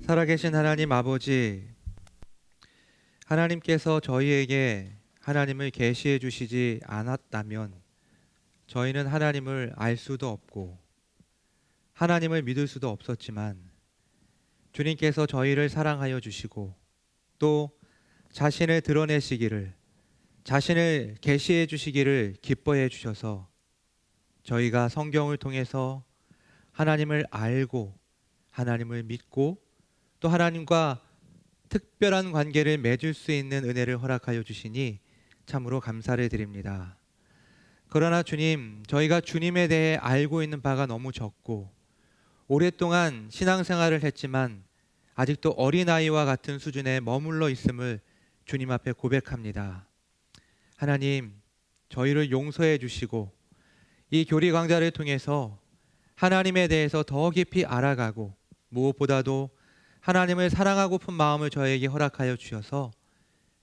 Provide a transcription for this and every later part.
살아계신 하나님 아버지, 하나님께서 저희에게 하나님을 계시해 주시지 않았다면 저희는 하나님을 알 수도 없고 하나님을 믿을 수도 없었지만, 주님께서 저희를 사랑하여 주시고 또 자신을 드러내시기를, 자신을 계시해 주시기를 기뻐해 주셔서 저희가 성경을 통해서 하나님을 알고 하나님을 믿고 또 하나님과 특별한 관계를 맺을 수 있는 은혜를 허락하여 주시니 참으로 감사를 드립니다. 그러나 주님, 저희가 주님에 대해 알고 있는 바가 너무 적고 오랫동안 신앙생활을 했지만 아직도 어린아이와 같은 수준에 머물러 있음을 주님 앞에 고백합니다. 하나님, 저희를 용서해 주시고 이 교리 강좌를 통해서 하나님에 대해서 더 깊이 알아가고 무엇보다도 하나님을 사랑하고픈 마음을 저에게 허락하여 주셔서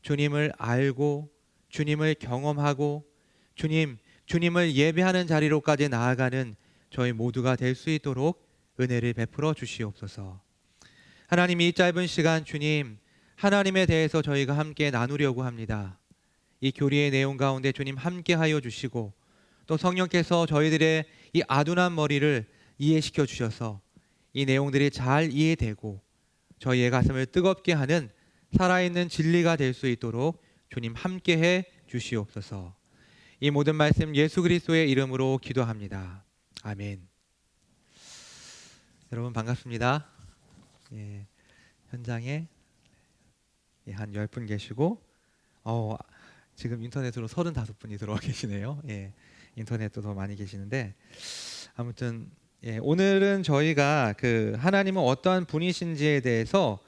주님을 알고 주님을 경험하고 주님을 예배하는 자리로까지 나아가는 저희 모두가 될 수 있도록 은혜를 베풀어 주시옵소서. 하나님, 이 짧은 시간 주님, 하나님에 대해서 저희가 함께 나누려고 합니다. 이 교리의 내용 가운데 주님 함께 하여 주시고 또 성령께서 저희들의 이 아둔한 머리를 이해시켜 주셔서 이 내용들이 잘 이해되고 저희의 가슴을 뜨겁게 하는 살아있는 진리가 될 수 있도록 주님 함께해 주시옵소서. 이 모든 말씀 예수 그리스도의 이름으로 기도합니다. 아멘. 여러분 반갑습니다. 현장에 한 10분 계시고 지금 인터넷으로 35분이 들어와 계시네요. 인터넷도 더 많이 계시는데 아무튼 오늘은 저희가 그 하나님은 어떠한 분이신지에 대해서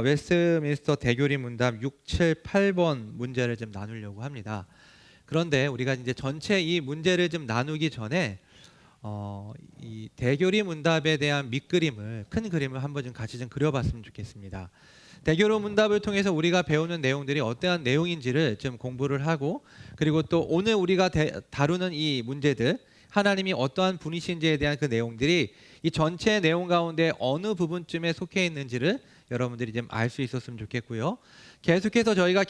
웨스트민스터 대교리 문답 6, 7, 8번 문제를 좀 나누려고 합니다. 그런데 우리가 이제 전체 이 문제를 좀 나누기 전에 이 대교리 문답에 대한 밑그림을, 큰 그림을 한번 좀 같이 좀 그려봤으면 좋겠습니다. 대교리 문답을 통해서 우리가 배우는 내용들이 어떠한 내용인지를 좀 공부를 하고, 그리고 또 오늘 우리가 다루는 이 문제들, 하나님이 어떠한 분이신지에 대한 그 내용들이 이 전체 내용 가운데 어느 부분쯤에 속해 있는지를 여러분들이 좀 알 수 있었으면 좋겠고요. 계속해서 저희가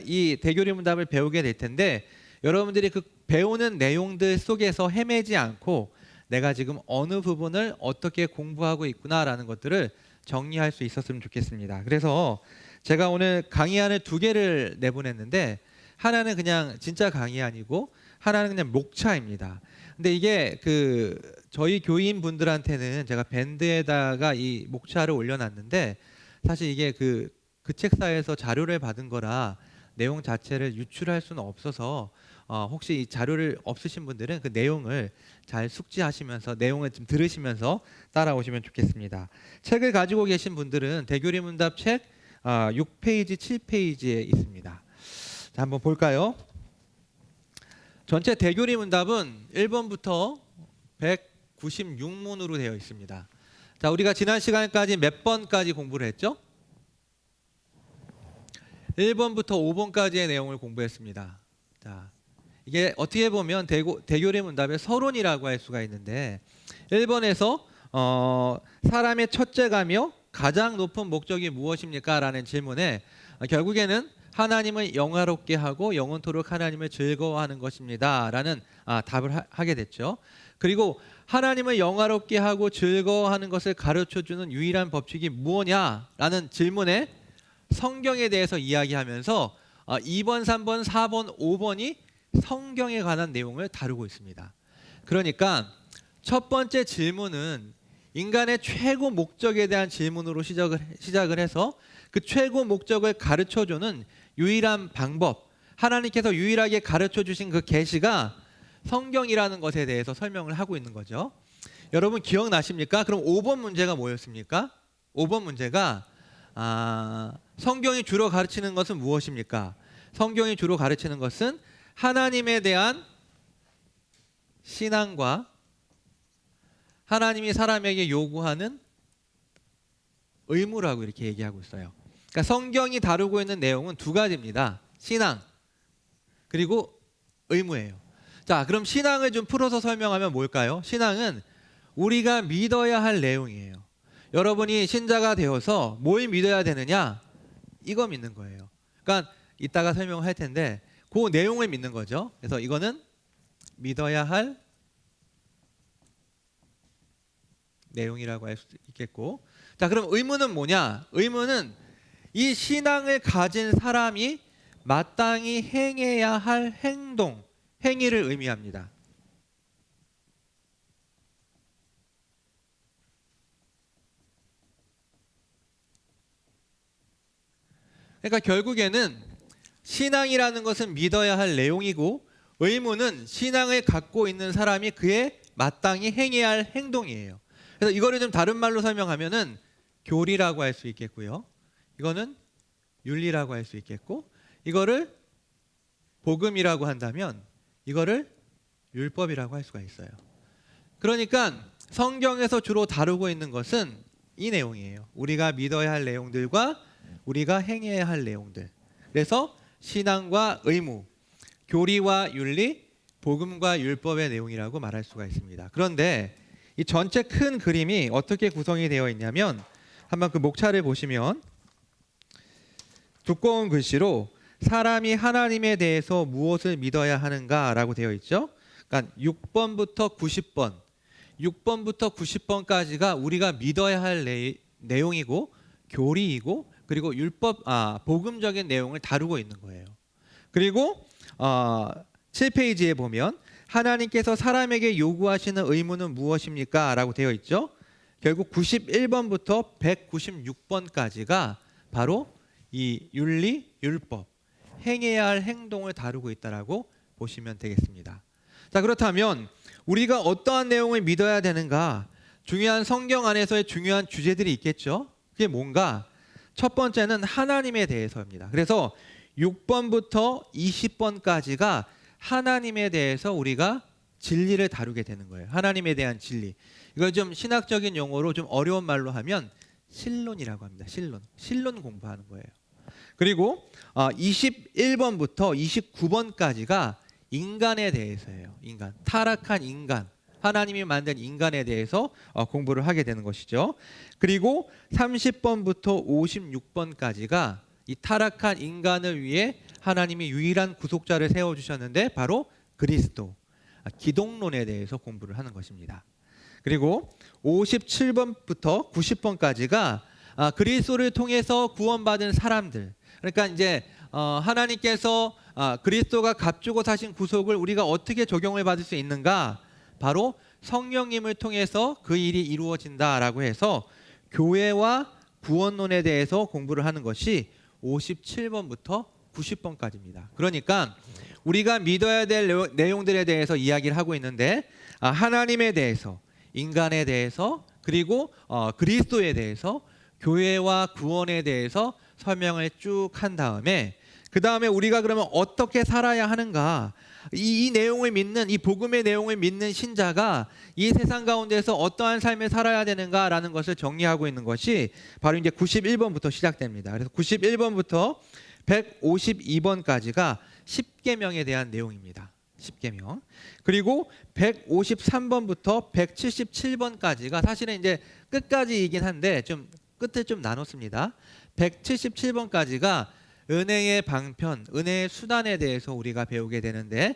이 대교리 문답을 배우게 될 텐데 여러분들이 그 배우는 내용들 속에서 헤매지 않고 내가 지금 어느 부분을 어떻게 공부하고 있구나라는 것들을 정리할 수 있었으면 좋겠습니다. 그래서 제가 오늘 강의안을 2개를 내보냈는데 하나는 그냥 진짜 강의안이고 하나는 그냥 목차입니다. 근데 이게 저희 교인 분들한테는 제가 밴드에다가 이 목차를 올려놨는데 사실 이게 그 책사에서 자료를 받은 거라 내용 자체를 유출할 수는 없어서 혹시 이 자료를 없으신 분들은 그 내용을 잘 숙지하시면서 내용을 좀 들으시면서 따라오시면 좋겠습니다. 책을 가지고 계신 분들은 대교리 문답 책 6페이지, 7페이지에 있습니다. 자, 한번 볼까요? 전체 대교리 문답은 1번부터 196문으로 되어 있습니다. 자, 우리가 지난 시간까지 몇 번까지 공부를 했죠? 1번부터 5번까지의 내용을 공부했습니다. 자, 이게 어떻게 보면 대교리 문답의 서론이라고 할 수가 있는데 1번에서 사람의 첫째가며 가장 높은 목적이 무엇입니까? 라는 질문에 결국에는 하나님을 영화롭게 하고 영원토록 하나님을 즐거워하는 것입니다 라는 답을 하게 됐죠. 그리고 하나님을 영화롭게 하고 즐거워하는 것을 가르쳐주는 유일한 법칙이 무엇냐라는 질문에 성경에 대해서 이야기하면서 2번, 3번, 4번, 5번이 성경에 관한 내용을 다루고 있습니다. 그러니까 첫 번째 질문은 인간의 최고 목적에 대한 질문으로 시작을 해서 그 최고 목적을 가르쳐주는 유일한 방법, 하나님께서 유일하게 가르쳐주신 그 계시가 성경이라는 것에 대해서 설명을 하고 있는 거죠. 여러분 기억나십니까? 그럼 5번 문제가 뭐였습니까? 5번 문제가 성경이 주로 가르치는 것은 무엇입니까? 성경이 주로 가르치는 것은 하나님에 대한 신앙과 하나님이 사람에게 요구하는 의무라고 이렇게 얘기하고 있어요. 그러니까 성경이 다루고 있는 내용은 2가지입니다. 신앙 그리고 의무예요. 자, 그럼 신앙을 좀 풀어서 설명하면 뭘까요? 신앙은 우리가 믿어야 할 내용이에요. 여러분이 신자가 되어서 뭘 믿어야 되느냐? 이거 믿는 거예요. 그러니까 이따가 설명할 텐데 그 내용을 믿는 거죠. 그래서 이거는 믿어야 할 내용이라고 할 수 있겠고, 자, 그럼 의무는 뭐냐? 의무는 이 신앙을 가진 사람이 마땅히 행해야 할 행동, 행위를 의미합니다. 그러니까 결국에는 신앙이라는 것은 믿어야 할 내용이고, 의무는 신앙을 갖고 있는 사람이 그에 마땅히 행해야 할 행동이에요. 그래서 이거를 좀 다른 말로 설명하면은 교리라고 할 수 있겠고요. 이거는 윤리라고 할 수 있겠고, 이거를 복음이라고 한다면 이거를 율법이라고 할 수가 있어요. 그러니까 성경에서 주로 다루고 있는 것은 이 내용이에요. 우리가 믿어야 할 내용들과 우리가 행해야 할 내용들. 그래서 신앙과 의무, 교리와 윤리, 복음과 율법의 내용이라고 말할 수가 있습니다. 그런데 이 전체 큰 그림이 어떻게 구성이 되어 있냐면, 한번 그 목차를 보시면 두꺼운 글씨로 사람이 하나님에 대해서 무엇을 믿어야 하는가라고 되어 있죠. 그러니까 6번부터 90번, 6번부터 90번까지가 우리가 믿어야 할 내용이고 교리이고, 그리고 복음적인 내용을 다루고 있는 거예요. 그리고 7페이지에 보면 하나님께서 사람에게 요구하시는 의무는 무엇입니까? 라고 되어 있죠. 결국 91번부터 196번까지가 바로 이 윤리, 율법, 행해야 할 행동을 다루고 있다라고 보시면 되겠습니다. 자, 그렇다면 우리가 어떠한 내용을 믿어야 되는가? 중요한 성경 안에서의 중요한 주제들이 있겠죠. 그게 뭔가? 첫 번째는 하나님에 대해서입니다. 그래서 6번부터 20번까지가 하나님에 대해서 우리가 진리를 다루게 되는 거예요. 하나님에 대한 진리. 이걸 좀 신학적인 용어로 좀 어려운 말로 하면 신론이라고 합니다. 신론 공부하는 거예요. 그리고 21번부터 29번까지가 인간에 대해서예요. 인간, 타락한 인간, 하나님이 만든 인간에 대해서 공부를 하게 되는 것이죠. 그리고 30번부터 56번까지가 이 타락한 인간을 위해 하나님이 유일한 구속자를 세워주셨는데 바로 그리스도, 기독론에 대해서 공부를 하는 것입니다. 그리고 57번부터 90번까지가 그리스도를 통해서 구원받은 사람들, 그러니까 이제 하나님께서 그리스도가 값주고 사신 구속을 우리가 어떻게 적용을 받을 수 있는가? 바로 성령님을 통해서 그 일이 이루어진다라고 해서 교회와 구원론에 대해서 공부를 하는 것이 57번부터 90번까지입니다. 그러니까 우리가 믿어야 될 내용들에 대해서 이야기를 하고 있는데, 하나님에 대해서, 인간에 대해서, 그리고 그리스도에 대해서, 교회와 구원에 대해서 설명을 쭉 한 다음에, 그 다음에 우리가 그러면 어떻게 살아야 하는가? 이 내용을 믿는, 이 복음의 내용을 믿는 신자가 이 세상 가운데서 어떠한 삶을 살아야 되는가라는 것을 정리하고 있는 것이 바로 이제 91번부터 시작됩니다. 그래서 91번부터 152번까지가 10계명에 대한 내용입니다. 10계명. 그리고 153번부터 177번까지가 사실은 이제 끝까지이긴 한데 좀 끝을 좀 나눴습니다. 177번까지가 은혜의 방편, 은혜의 수단에 대해서 우리가 배우게 되는데,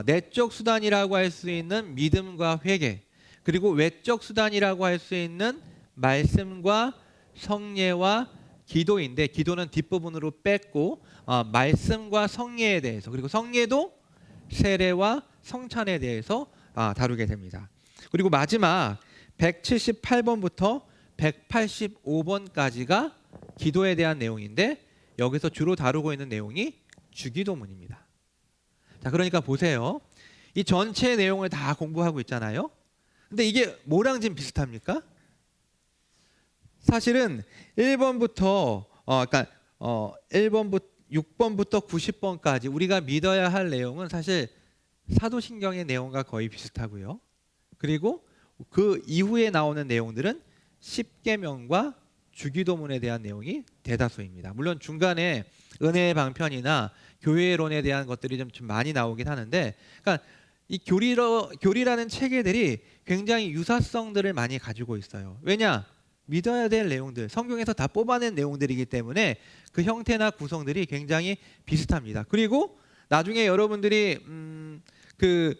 내적 수단이라고 할 수 있는 믿음과 회개, 그리고 외적 수단이라고 할 수 있는 말씀과 성례와 기도인데, 기도는 뒷부분으로 뺐고 말씀과 성례에 대해서, 그리고 성례도 세례와 성찬에 대해서 다루게 됩니다. 그리고 마지막 178번부터 185번까지가 기도에 대한 내용인데, 여기서 주로 다루고 있는 내용이 주기도문입니다. 자, 그러니까 보세요. 이 전체 내용을 다 공부하고 있잖아요. 근데 이게 뭐랑 지금 비슷합니까? 사실은 1번부터 6번부터 90번까지 우리가 믿어야 할 내용은 사실 사도신경의 내용과 거의 비슷하고요. 그리고 그 이후에 나오는 내용들은 10계명과 주기도문에 대한 내용이 대다수입니다. 물론 중간에 은혜의 방편이나 교회론에 대한 것들이 좀 많이 나오긴 하는데, 그러니까 이 교리라는 체계들이 굉장히 유사성들을 많이 가지고 있어요. 왜냐? 믿어야 될 내용들, 성경에서 다 뽑아낸 내용들이기 때문에 그 형태나 구성들이 굉장히 비슷합니다. 그리고 나중에 여러분들이 그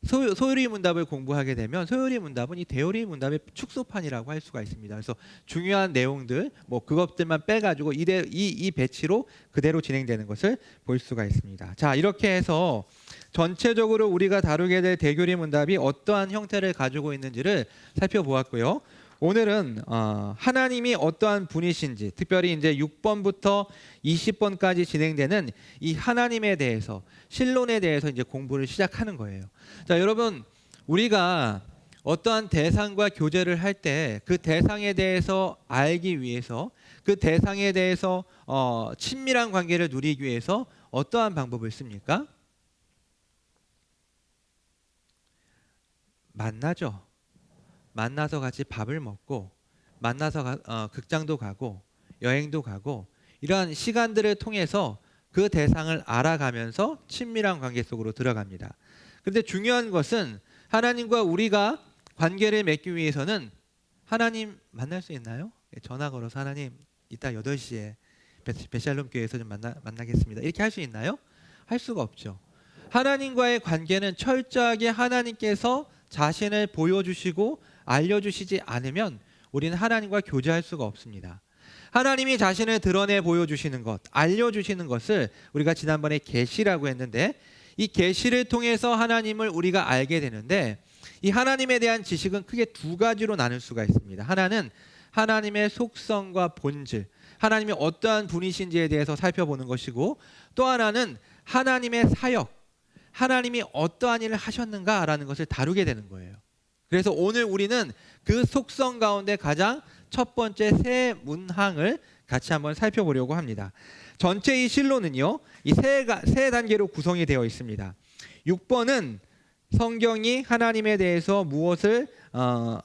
소요리 문답을 공부하게 되면 소요리 문답은 이 대요리 문답의 축소판이라고 할 수가 있습니다. 그래서 중요한 내용들 뭐 그것들만 빼가지고 이 배치로 그대로 진행되는 것을 볼 수가 있습니다. 자, 이렇게 해서 전체적으로 우리가 다루게 될 대교리 문답이 어떠한 형태를 가지고 있는지를 살펴보았고요. 오늘은 하나님이 어떠한 분이신지, 특별히 이제 6번부터 20번까지 진행되는 이 하나님에 대해서, 신론에 대해서 이제 공부를 시작하는 거예요. 자, 여러분, 우리가 어떠한 대상과 교제를 할 때 그 대상에 대해서 알기 위해서, 그 대상에 대해서 친밀한 관계를 누리기 위해서 어떠한 방법을 씁니까? 만나죠. 만나서 같이 밥을 먹고, 만나서 극장도 가고, 여행도 가고, 이러한 시간들을 통해서 그 대상을 알아가면서 친밀한 관계 속으로 들어갑니다. 그런데 중요한 것은 하나님과 우리가 관계를 맺기 위해서는 하나님 만날 수 있나요? 전화 걸어서 하나님 이따 8시에 베샬롬 교회에서 좀 만나겠습니다. 이렇게 할 수 있나요? 할 수가 없죠. 하나님과의 관계는 철저하게 하나님께서 자신을 보여주시고 알려주시지 않으면 우리는 하나님과 교제할 수가 없습니다. 하나님이 자신을 드러내 보여주시는 것, 알려주시는 것을 우리가 지난번에 계시라고 했는데, 이 계시를 통해서 하나님을 우리가 알게 되는데, 이 하나님에 대한 지식은 크게 두 가지로 나눌 수가 있습니다. 하나는 하나님의 속성과 본질, 하나님이 어떠한 분이신지에 대해서 살펴보는 것이고, 또 하나는 하나님의 사역, 하나님이 어떠한 일을 하셨는가라는 것을 다루게 되는 거예요. 그래서 오늘 우리는 그 속성 가운데 가장 첫 번째 세 문항을 같이 한번 살펴보려고 합니다. 전체 이 신론은요, 이 세 단계로 구성이 되어 있습니다. 6번은 성경이 하나님에 대해서 무엇을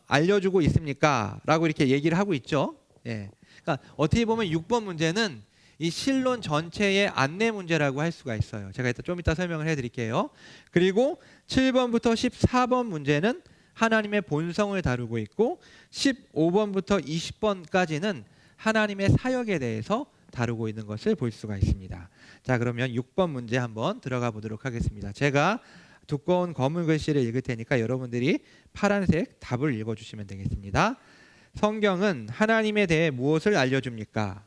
알려주고 있습니까? 라고 이렇게 얘기를 하고 있죠. 예. 그러니까 어떻게 보면 6번 문제는 이 신론 전체의 안내 문제라고 할 수가 있어요. 제가 좀 이따 설명을 해드릴게요. 그리고 7번부터 14번 문제는 하나님의 본성을 다루고 있고, 15번부터 20번까지는 하나님의 사역에 대해서 다루고 있는 것을 볼 수가 있습니다. 자, 그러면 6번 문제 한번 들어가 보도록 하겠습니다. 제가 두꺼운 검은 글씨를 읽을 테니까 여러분들이 파란색 답을 읽어주시면 되겠습니다. 성경은 하나님에 대해 무엇을 알려줍니까?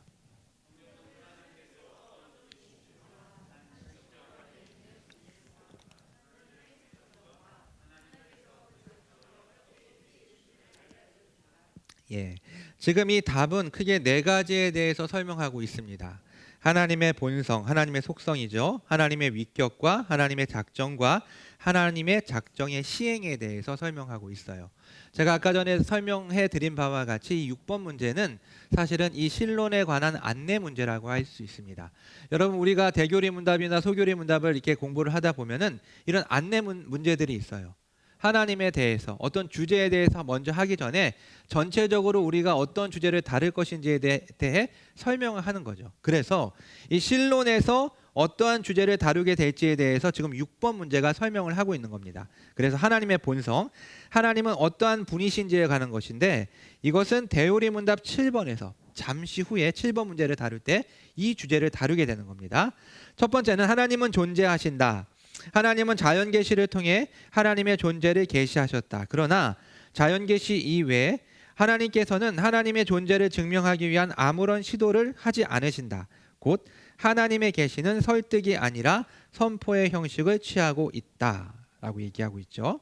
예, 지금 이 답은 크게 네 가지에 대해서 설명하고 있습니다. 하나님의 본성, 하나님의 속성이죠. 하나님의 위격과 하나님의 작정과 하나님의 작정의 시행에 대해서 설명하고 있어요. 제가 아까 전에 설명해 드린 바와 같이 이 6번 문제는 사실은 이 신론에 관한 안내 문제라고 할 수 있습니다. 여러분, 우리가 대교리 문답이나 소교리 문답을 이렇게 공부를 하다 보면은 이런 안내 문제들이 있어요. 하나님에 대해서 어떤 주제에 대해서 먼저 하기 전에 전체적으로 우리가 어떤 주제를 다룰 것인지에 대해 설명을 하는 거죠. 그래서 이 신론에서 어떠한 주제를 다루게 될지에 대해서 지금 6번 문제가 설명을 하고 있는 겁니다. 그래서 하나님의 본성, 하나님은 어떠한 분이신지에 관한 것인데, 이것은 대요리 문답 7번에서 잠시 후에 7번 문제를 다룰 때 이 주제를 다루게 되는 겁니다. 첫 번째는 하나님은 존재하신다. 하나님은 자연 계시를 통해 하나님의 존재를 계시하셨다. 그러나 자연 계시 이외에 하나님께서는 하나님의 존재를 증명하기 위한 아무런 시도를 하지 않으신다. 곧 하나님의 계시는 설득이 아니라 선포의 형식을 취하고 있다라고 얘기하고 있죠.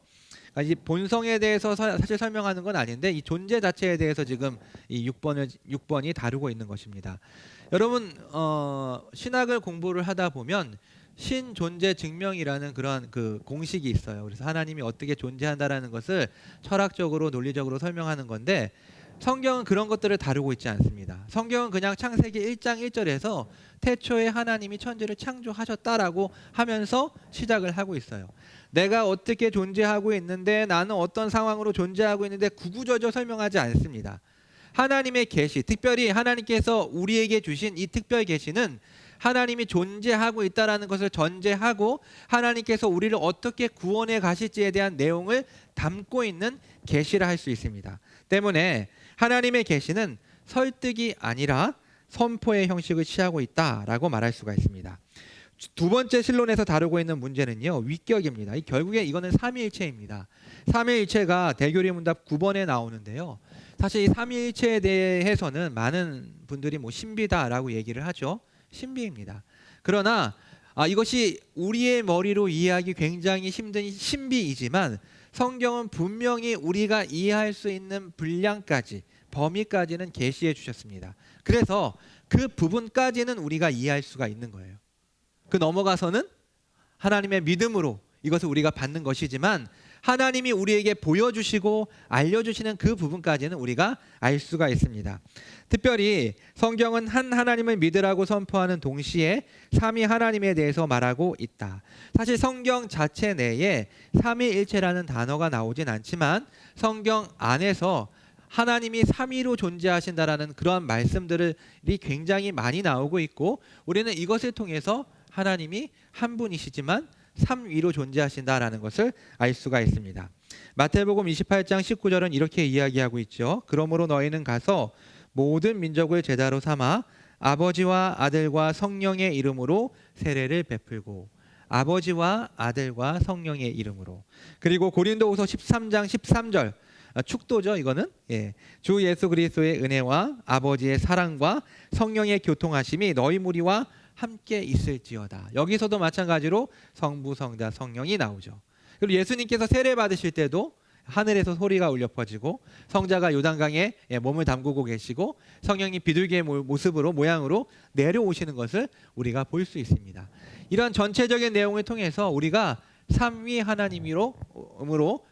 이 본성에 대해서 사실 설명하는 건 아닌데, 이 존재 자체에 대해서 지금 이 6번이 다루고 있는 것입니다. 여러분, 신학을 공부를 하다 보면 신존재 증명이라는 그런 그 공식이 있어요. 그래서 하나님이 어떻게 존재한다라는 것을 철학적으로 논리적으로 설명하는 건데, 성경은 그런 것들을 다루고 있지 않습니다. 성경은 그냥 창세기 1장 1절에서 태초에 하나님이 천지를 창조하셨다라고 하면서 시작을 하고 있어요. 내가 어떻게 존재하고 있는데, 나는 어떤 상황으로 존재하고 있는데 구구절절 설명하지 않습니다. 하나님의 계시, 특별히 하나님께서 우리에게 주신 이 특별 계시는 하나님이 존재하고 있다라는 것을 전제하고 하나님께서 우리를 어떻게 구원해 가실지에 대한 내용을 담고 있는 계시라 할 수 있습니다. 때문에 하나님의 계시는 설득이 아니라 선포의 형식을 취하고 있다라고 말할 수가 있습니다. 두 번째 신론에서 다루고 있는 문제는요, 위격입니다. 결국에 이거는 삼위일체입니다. 삼위일체가 대교리문답 9번에 나오는데요. 사실 이 삼위일체에 대해서는 많은 분들이 신비다라고 얘기를 하죠. 신비입니다. 그러나 이것이 우리의 머리로 이해하기 굉장히 힘든 신비이지만 성경은 분명히 우리가 이해할 수 있는 분량까지, 범위까지는 계시해 주셨습니다. 그래서 그 부분까지는 우리가 이해할 수가 있는 거예요. 그 넘어가서는 하나님의 믿음으로 이것을 우리가 받는 것이지만 하나님이 우리에게 보여주시고 알려주시는 그 부분까지는 우리가 알 수가 있습니다. 특별히 성경은 한 하나님을 믿으라고 선포하는 동시에 삼위 하나님에 대해서 말하고 있다. 사실 성경 자체 내에 삼위일체라는 단어가 나오진 않지만 성경 안에서 하나님이 삼위로 존재하신다라는 그러한 말씀들이 굉장히 많이 나오고 있고, 우리는 이것을 통해서 하나님이 한 분이시지만 삼위로 존재하신다라는 것을 알 수가 있습니다. 마태복음 28장 19절은 이렇게 이야기하고 있죠. 그러므로 너희는 가서 모든 민족을 제자로 삼아 아버지와 아들과 성령의 이름으로 세례를 베풀고, 아버지와 아들과 성령의 이름으로. 그리고 고린도후서 13장 13절, 축도죠. 이거는 주 예수 그리스도의 은혜와 아버지의 사랑과 성령의 교통하심이 너희 무리와 함께 있을지어다. 여기서도 마찬가지로 성부, 성자, 성령이 나오죠. 그리고 예수님께서 세례 받으실 때도 하늘에서 소리가 울려 퍼지고 성자가 요단강에 몸을 담그고 계시고 성령이 비둘기의 모양으로 내려오시는 것을 우리가 볼 수 있습니다. 이런 전체적인 내용을 통해서 우리가 삼위 하나님으로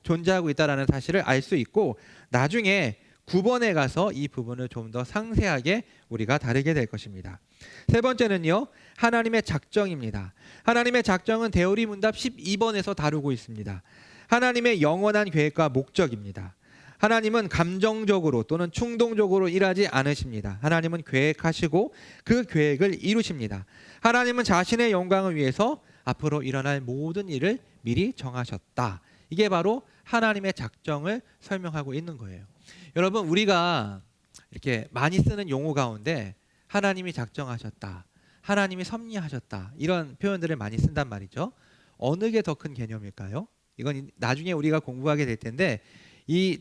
존재하고 있다는 사실을 알 수 있고, 나중에 9번에 가서 이 부분을 좀 더 상세하게 우리가 다루게 될 것입니다. 세 번째는요, 하나님의 작정입니다. 하나님의 작정은 대오리 문답 12번에서 다루고 있습니다. 하나님의 영원한 계획과 목적입니다. 하나님은 감정적으로 또는 충동적으로 일하지 않으십니다. 하나님은 계획하시고 그 계획을 이루십니다. 하나님은 자신의 영광을 위해서 앞으로 일어날 모든 일을 미리 정하셨다. 이게 바로 하나님의 작정을 설명하고 있는 거예요. 여러분, 우리가 이렇게 많이 쓰는 용어 가운데 하나님이 작정하셨다, 하나님이 섭리하셨다, 이런 표현들을 많이 쓴단 말이죠. 어느 게 더 큰 개념일까요? 이건 나중에 우리가 공부하게 될 텐데 이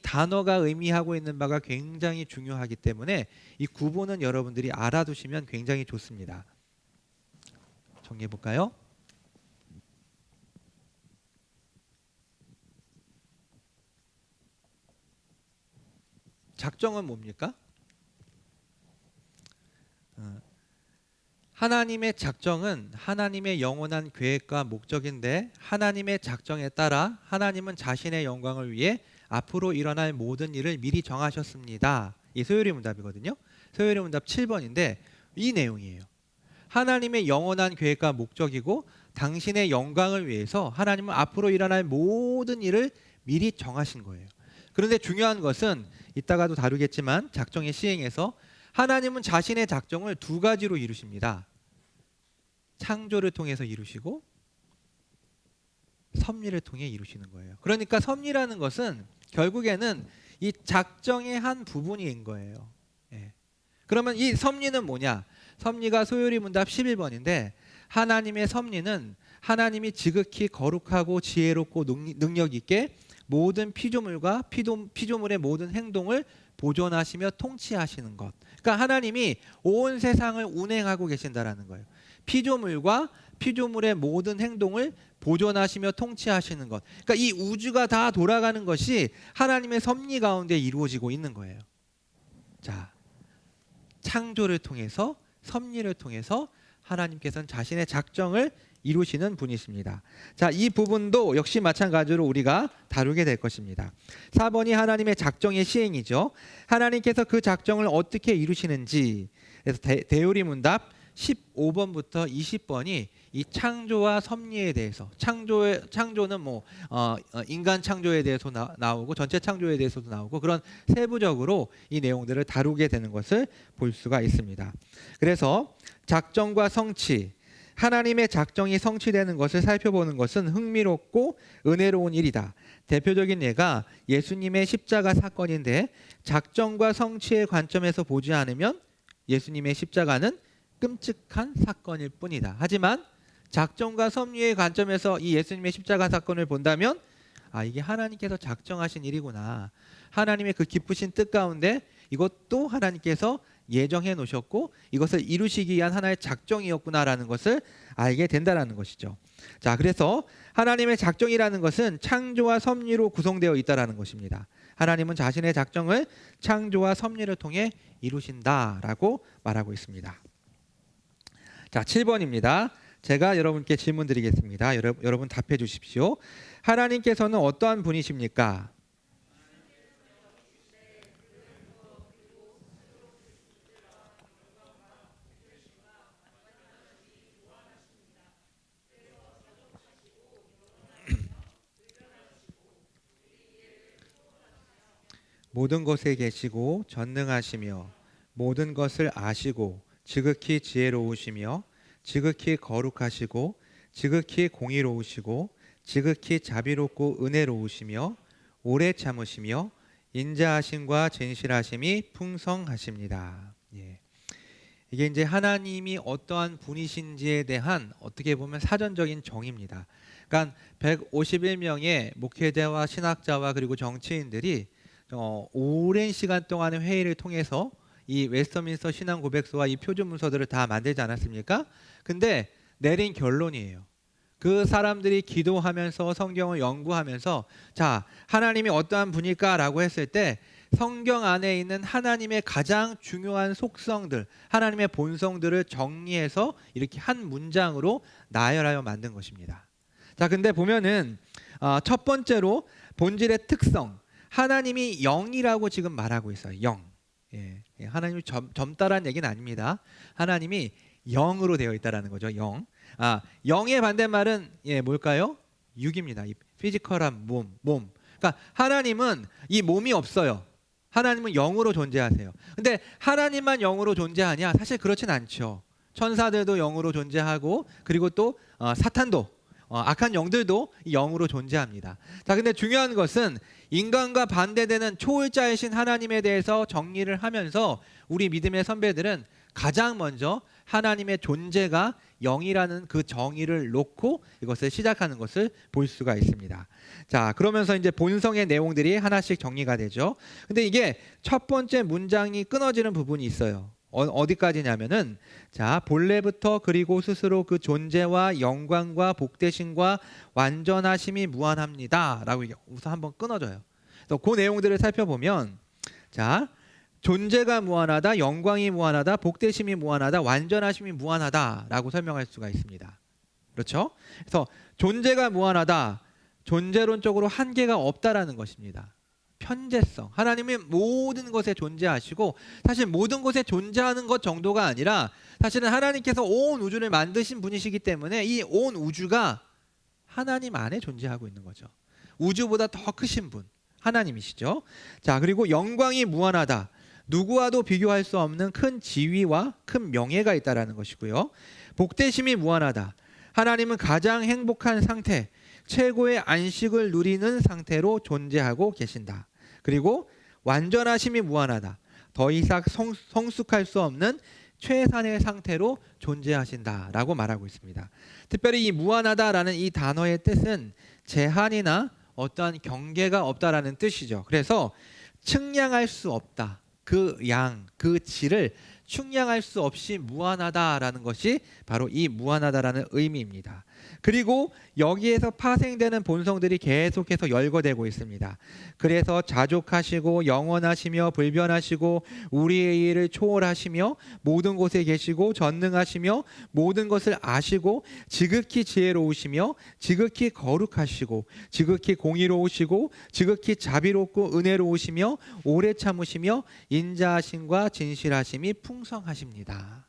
단어가 의미하고 있는 바가 굉장히 중요하기 때문에 이 구분은 여러분들이 알아두시면 굉장히 좋습니다. 정리해 볼까요? 작정은 뭡니까? 하나님의 작정은 하나님의 영원한 계획과 목적인데, 하나님의 작정에 따라 하나님은 자신의 영광을 위해 앞으로 일어날 모든 일을 미리 정하셨습니다. 이 소요리 문답이거든요. 소요리 문답 7번인데 이 내용이에요. 하나님의 영원한 계획과 목적이고 당신의 영광을 위해서 하나님은 앞으로 일어날 모든 일을 미리 정하신 거예요. 그런데 중요한 것은 이따가도 다루겠지만 작정의 시행에서 하나님은 자신의 작정을 두 가지로 이루십니다. 창조를 통해서 이루시고 섭리를 통해 이루시는 거예요. 그러니까 섭리라는 것은 결국에는 이 작정의 한 부분인 거예요. 그러면 이 섭리는 뭐냐? 섭리가 소요리 문답 11번인데 하나님의 섭리는 하나님이 지극히 거룩하고 지혜롭고 능력 있게 모든 피조물과 피조물의 모든 행동을 보존하시며 통치하시는 것. 그러니까 하나님이 온 세상을 운행하고 계신다라는 거예요. 피조물과 피조물의 모든 행동을 보존하시며 통치하시는 것. 그러니까 이 우주가 다 돌아가는 것이 하나님의 섭리 가운데 이루어지고 있는 거예요. 자, 창조를 통해서 섭리를 통해서 하나님께서는 자신의 작정을 이루시는 분이십니다. 자, 이 부분도 역시 마찬가지로 우리가 다루게 될 것입니다. 4번이 하나님의 작정의 시행이죠. 하나님께서 그 작정을 어떻게 이루시는지, 그래서 대요리 문답 15번부터 20번이 이 창조와 섭리에 대해서, 창조는 인간 창조에 대해서 나오고 전체 창조에 대해서도 나오고, 그런 세부적으로 이 내용들을 다루게 되는 것을 볼 수가 있습니다. 그래서 작정과 성취, 하나님의 작정이 성취되는 것을 살펴보는 것은 흥미롭고 은혜로운 일이다. 대표적인 예가 예수님의 십자가 사건인데 작정과 성취의 관점에서 보지 않으면 예수님의 십자가는 끔찍한 사건일 뿐이다. 하지만 작정과 섭리의 관점에서 이 예수님의 십자가 사건을 본다면 이게 하나님께서 작정하신 일이구나. 하나님의 그 기쁘신 뜻 가운데 이것도 하나님께서 예정해 놓으셨고 이것을 이루시기 위한 하나의 작정이었구나라는 것을 알게 된다라는 것이죠. 자, 그래서 하나님의 작정이라는 것은 창조와 섭리로 구성되어 있다라는 것입니다. 하나님은 자신의 작정을 창조와 섭리를 통해 이루신다라고 말하고 있습니다. 자, 7번입니다. 제가 여러분께 질문 드리겠습니다. 여러분 답해 주십시오. 하나님께서는 어떠한 분이십니까? 모든 것에 계시고 전능하시며 모든 것을 아시고 지극히 지혜로우시며 지극히 거룩하시고 지극히 공의로우시고 지극히 자비롭고 은혜로우시며 오래 참으시며 인자하심과 진실하심이 풍성하십니다. 예. 이게 이제 하나님이 어떠한 분이신지에 대한 어떻게 보면 사전적인 정의입니다. 그러니까 151명의 목회자와 신학자와 그리고 정치인들이 오랜 시간 동안의 회의를 통해서 이 웨스터민스터 신앙 고백서와 이 표준 문서들을 다 만들지 않았습니까? 근데 내린 결론이에요. 그 사람들이 기도하면서 성경을 연구하면서 자, 하나님이 어떠한 분일까라고 했을 때 성경 안에 있는 하나님의 가장 중요한 속성들, 하나님의 본성들을 정리해서 이렇게 한 문장으로 나열하여 만든 것입니다. 자, 근데 보면은 첫 번째로 본질의 특성, 하나님이 영이라고 지금 말하고 있어요. 영. 예, 하나님이 젊다라는 얘기는 아닙니다. 하나님이 영으로 되어 있다라는 거죠. 영. 영의 반대말은 뭘까요? 육입니다. 이 피지컬한 몸. 그러니까 하나님은 이 몸이 없어요. 하나님은 영으로 존재하세요. 근데 하나님만 영으로 존재하냐? 사실 그렇진 않죠. 천사들도 영으로 존재하고 그리고 또 사탄도 악한 영들도 영으로 존재합니다. 자, 근데 중요한 것은 인간과 반대되는 초월자이신 하나님에 대해서 정리를 하면서 우리 믿음의 선배들은 가장 먼저 하나님의 존재가 영이라는 그 정의를 놓고 이것을 시작하는 것을 볼 수가 있습니다. 자, 그러면서 이제 본성의 내용들이 하나씩 정리가 되죠. 근데 이게 첫 번째 문장이 끊어지는 부분이 있어요. 어디까지냐면은 자, 본래부터 그리고 스스로 그 존재와 영광과 복되심과 완전하심이 무한합니다 라고 우선 한번 끊어져요. 그래서 그 내용들을 살펴보면 자, 존재가 무한하다, 영광이 무한하다, 복되심이 무한하다, 완전하심이 무한하다 라고 설명할 수가 있습니다. 그렇죠? 그래서 존재가 무한하다, 존재론적으로 한계가 없다라는 것입니다. 편재성, 하나님이 모든 것에 존재하시고 사실 모든 것에 존재하는 것 정도가 아니라 사실은 하나님께서 온 우주를 만드신 분이시기 때문에 이 온 우주가 하나님 안에 존재하고 있는 거죠. 우주보다 더 크신 분 하나님이시죠. 자, 그리고 영광이 무한하다, 누구와도 비교할 수 없는 큰 지위와 큰 명예가 있다라는 것이고요. 복되심이 무한하다, 하나님은 가장 행복한 상태, 최고의 안식을 누리는 상태로 존재하고 계신다. 그리고 완전하심이 무한하다, 더 이상 성숙할 수 없는 최상의 상태로 존재하신다라고 말하고 있습니다. 특별히 이 무한하다라는 이 단어의 뜻은 제한이나 어떠한 경계가 없다라는 뜻이죠. 그래서 측량할 수 없다, 그 양, 그 질을 측량할 수 없이 무한하다라는 것이 바로 이 무한하다라는 의미입니다. 그리고 여기에서 파생되는 본성들이 계속해서 열거되고 있습니다. 그래서 자족하시고 영원하시며 불변하시고 우리의 일을 초월하시며 모든 곳에 계시고 전능하시며 모든 것을 아시고 지극히 지혜로우시며 지극히 거룩하시고 지극히 공의로우시고 지극히 자비롭고 은혜로우시며 오래 참으시며 인자하심과 진실하심이 풍성하십니다.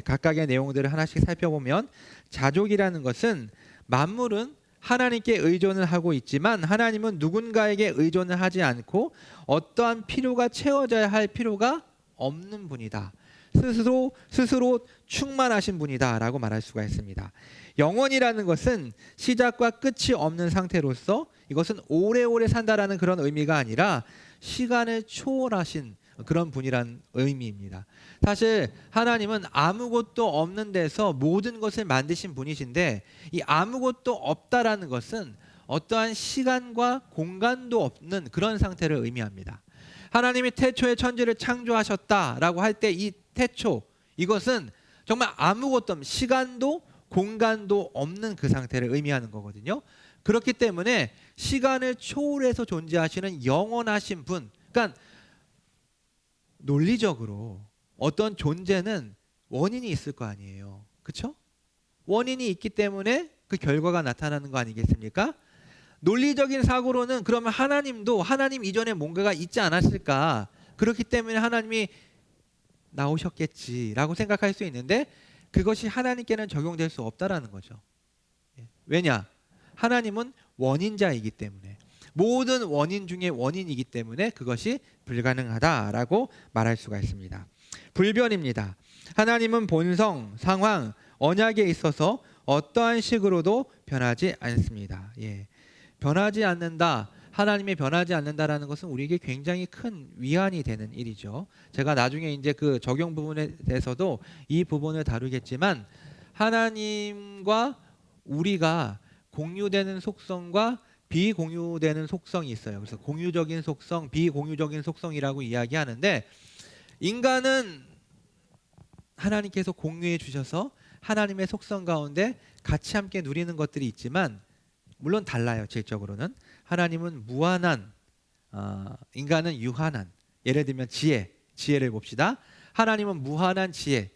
각각의 내용들을 하나씩 살펴보면 자족이라는 것은 만물은 하나님께 의존을 하고 있지만 하나님은 누군가에게 의존을 하지 않고 어떠한 필요가 채워져야 할 필요가 없는 분이다. 스스로 충만하신 분이다라고 말할 수가 있습니다. 영원이라는 것은 시작과 끝이 없는 상태로서 이것은 오래오래 산다라는 그런 의미가 아니라 시간을 초월하신 그런 분이란 의미입니다. 사실 하나님은 아무것도 없는 데서 모든 것을 만드신 분이신데, 이 아무것도 없다라는 것은 어떠한 시간과 공간도 없는 그런 상태를 의미합니다. 하나님이 태초에 천지를 창조하셨다라고 할 때 이 태초, 이것은 정말 아무것도 없는, 시간도 공간도 없는 그 상태를 의미하는 거거든요. 그렇기 때문에 시간을 초월해서 존재하시는 영원하신 분, 그러니까 논리적으로 어떤 존재는 원인이 있을 거 아니에요. 그렇죠? 원인이 있기 때문에 그 결과가 나타나는 거 아니겠습니까? 논리적인 사고로는 그러면 하나님도 하나님 이전에 뭔가가 있지 않았을까? 그렇기 때문에 하나님이 나오셨겠지라고 생각할 수 있는데, 그것이 하나님께는 적용될 수 없다라는 거죠. 왜냐? 하나님은 원인자이기 때문에, 모든 원인 중에 원인이기 때문에 그것이 불가능하다라고 말할 수가 있습니다. 불변입니다. 하나님은 본성, 상황, 언약에 있어서 어떠한 식으로도 변하지 않습니다. 변하지 않는다, 하나님이 변하지 않는다라는 것은 우리에게 굉장히 큰 위안이 되는 일이죠. 제가 나중에 이제 그 적용 부분에 대해서도 이 부분을 다루겠지만, 하나님과 우리가 공유되는 속성과 비공유되는 속성이 있어요. 그래서 공유적인 속성, 비공유적인 속성이라고 이야기하는데, 인간은 하나님께서 공유해 주셔서 하나님의 속성 가운데 같이 함께 누리는 것들이 있지만, 물론 달라요. 질적으로는 하나님은 무한한, 인간은 유한한. 예를 들면 지혜를 봅시다. 하나님은 무한한 지혜,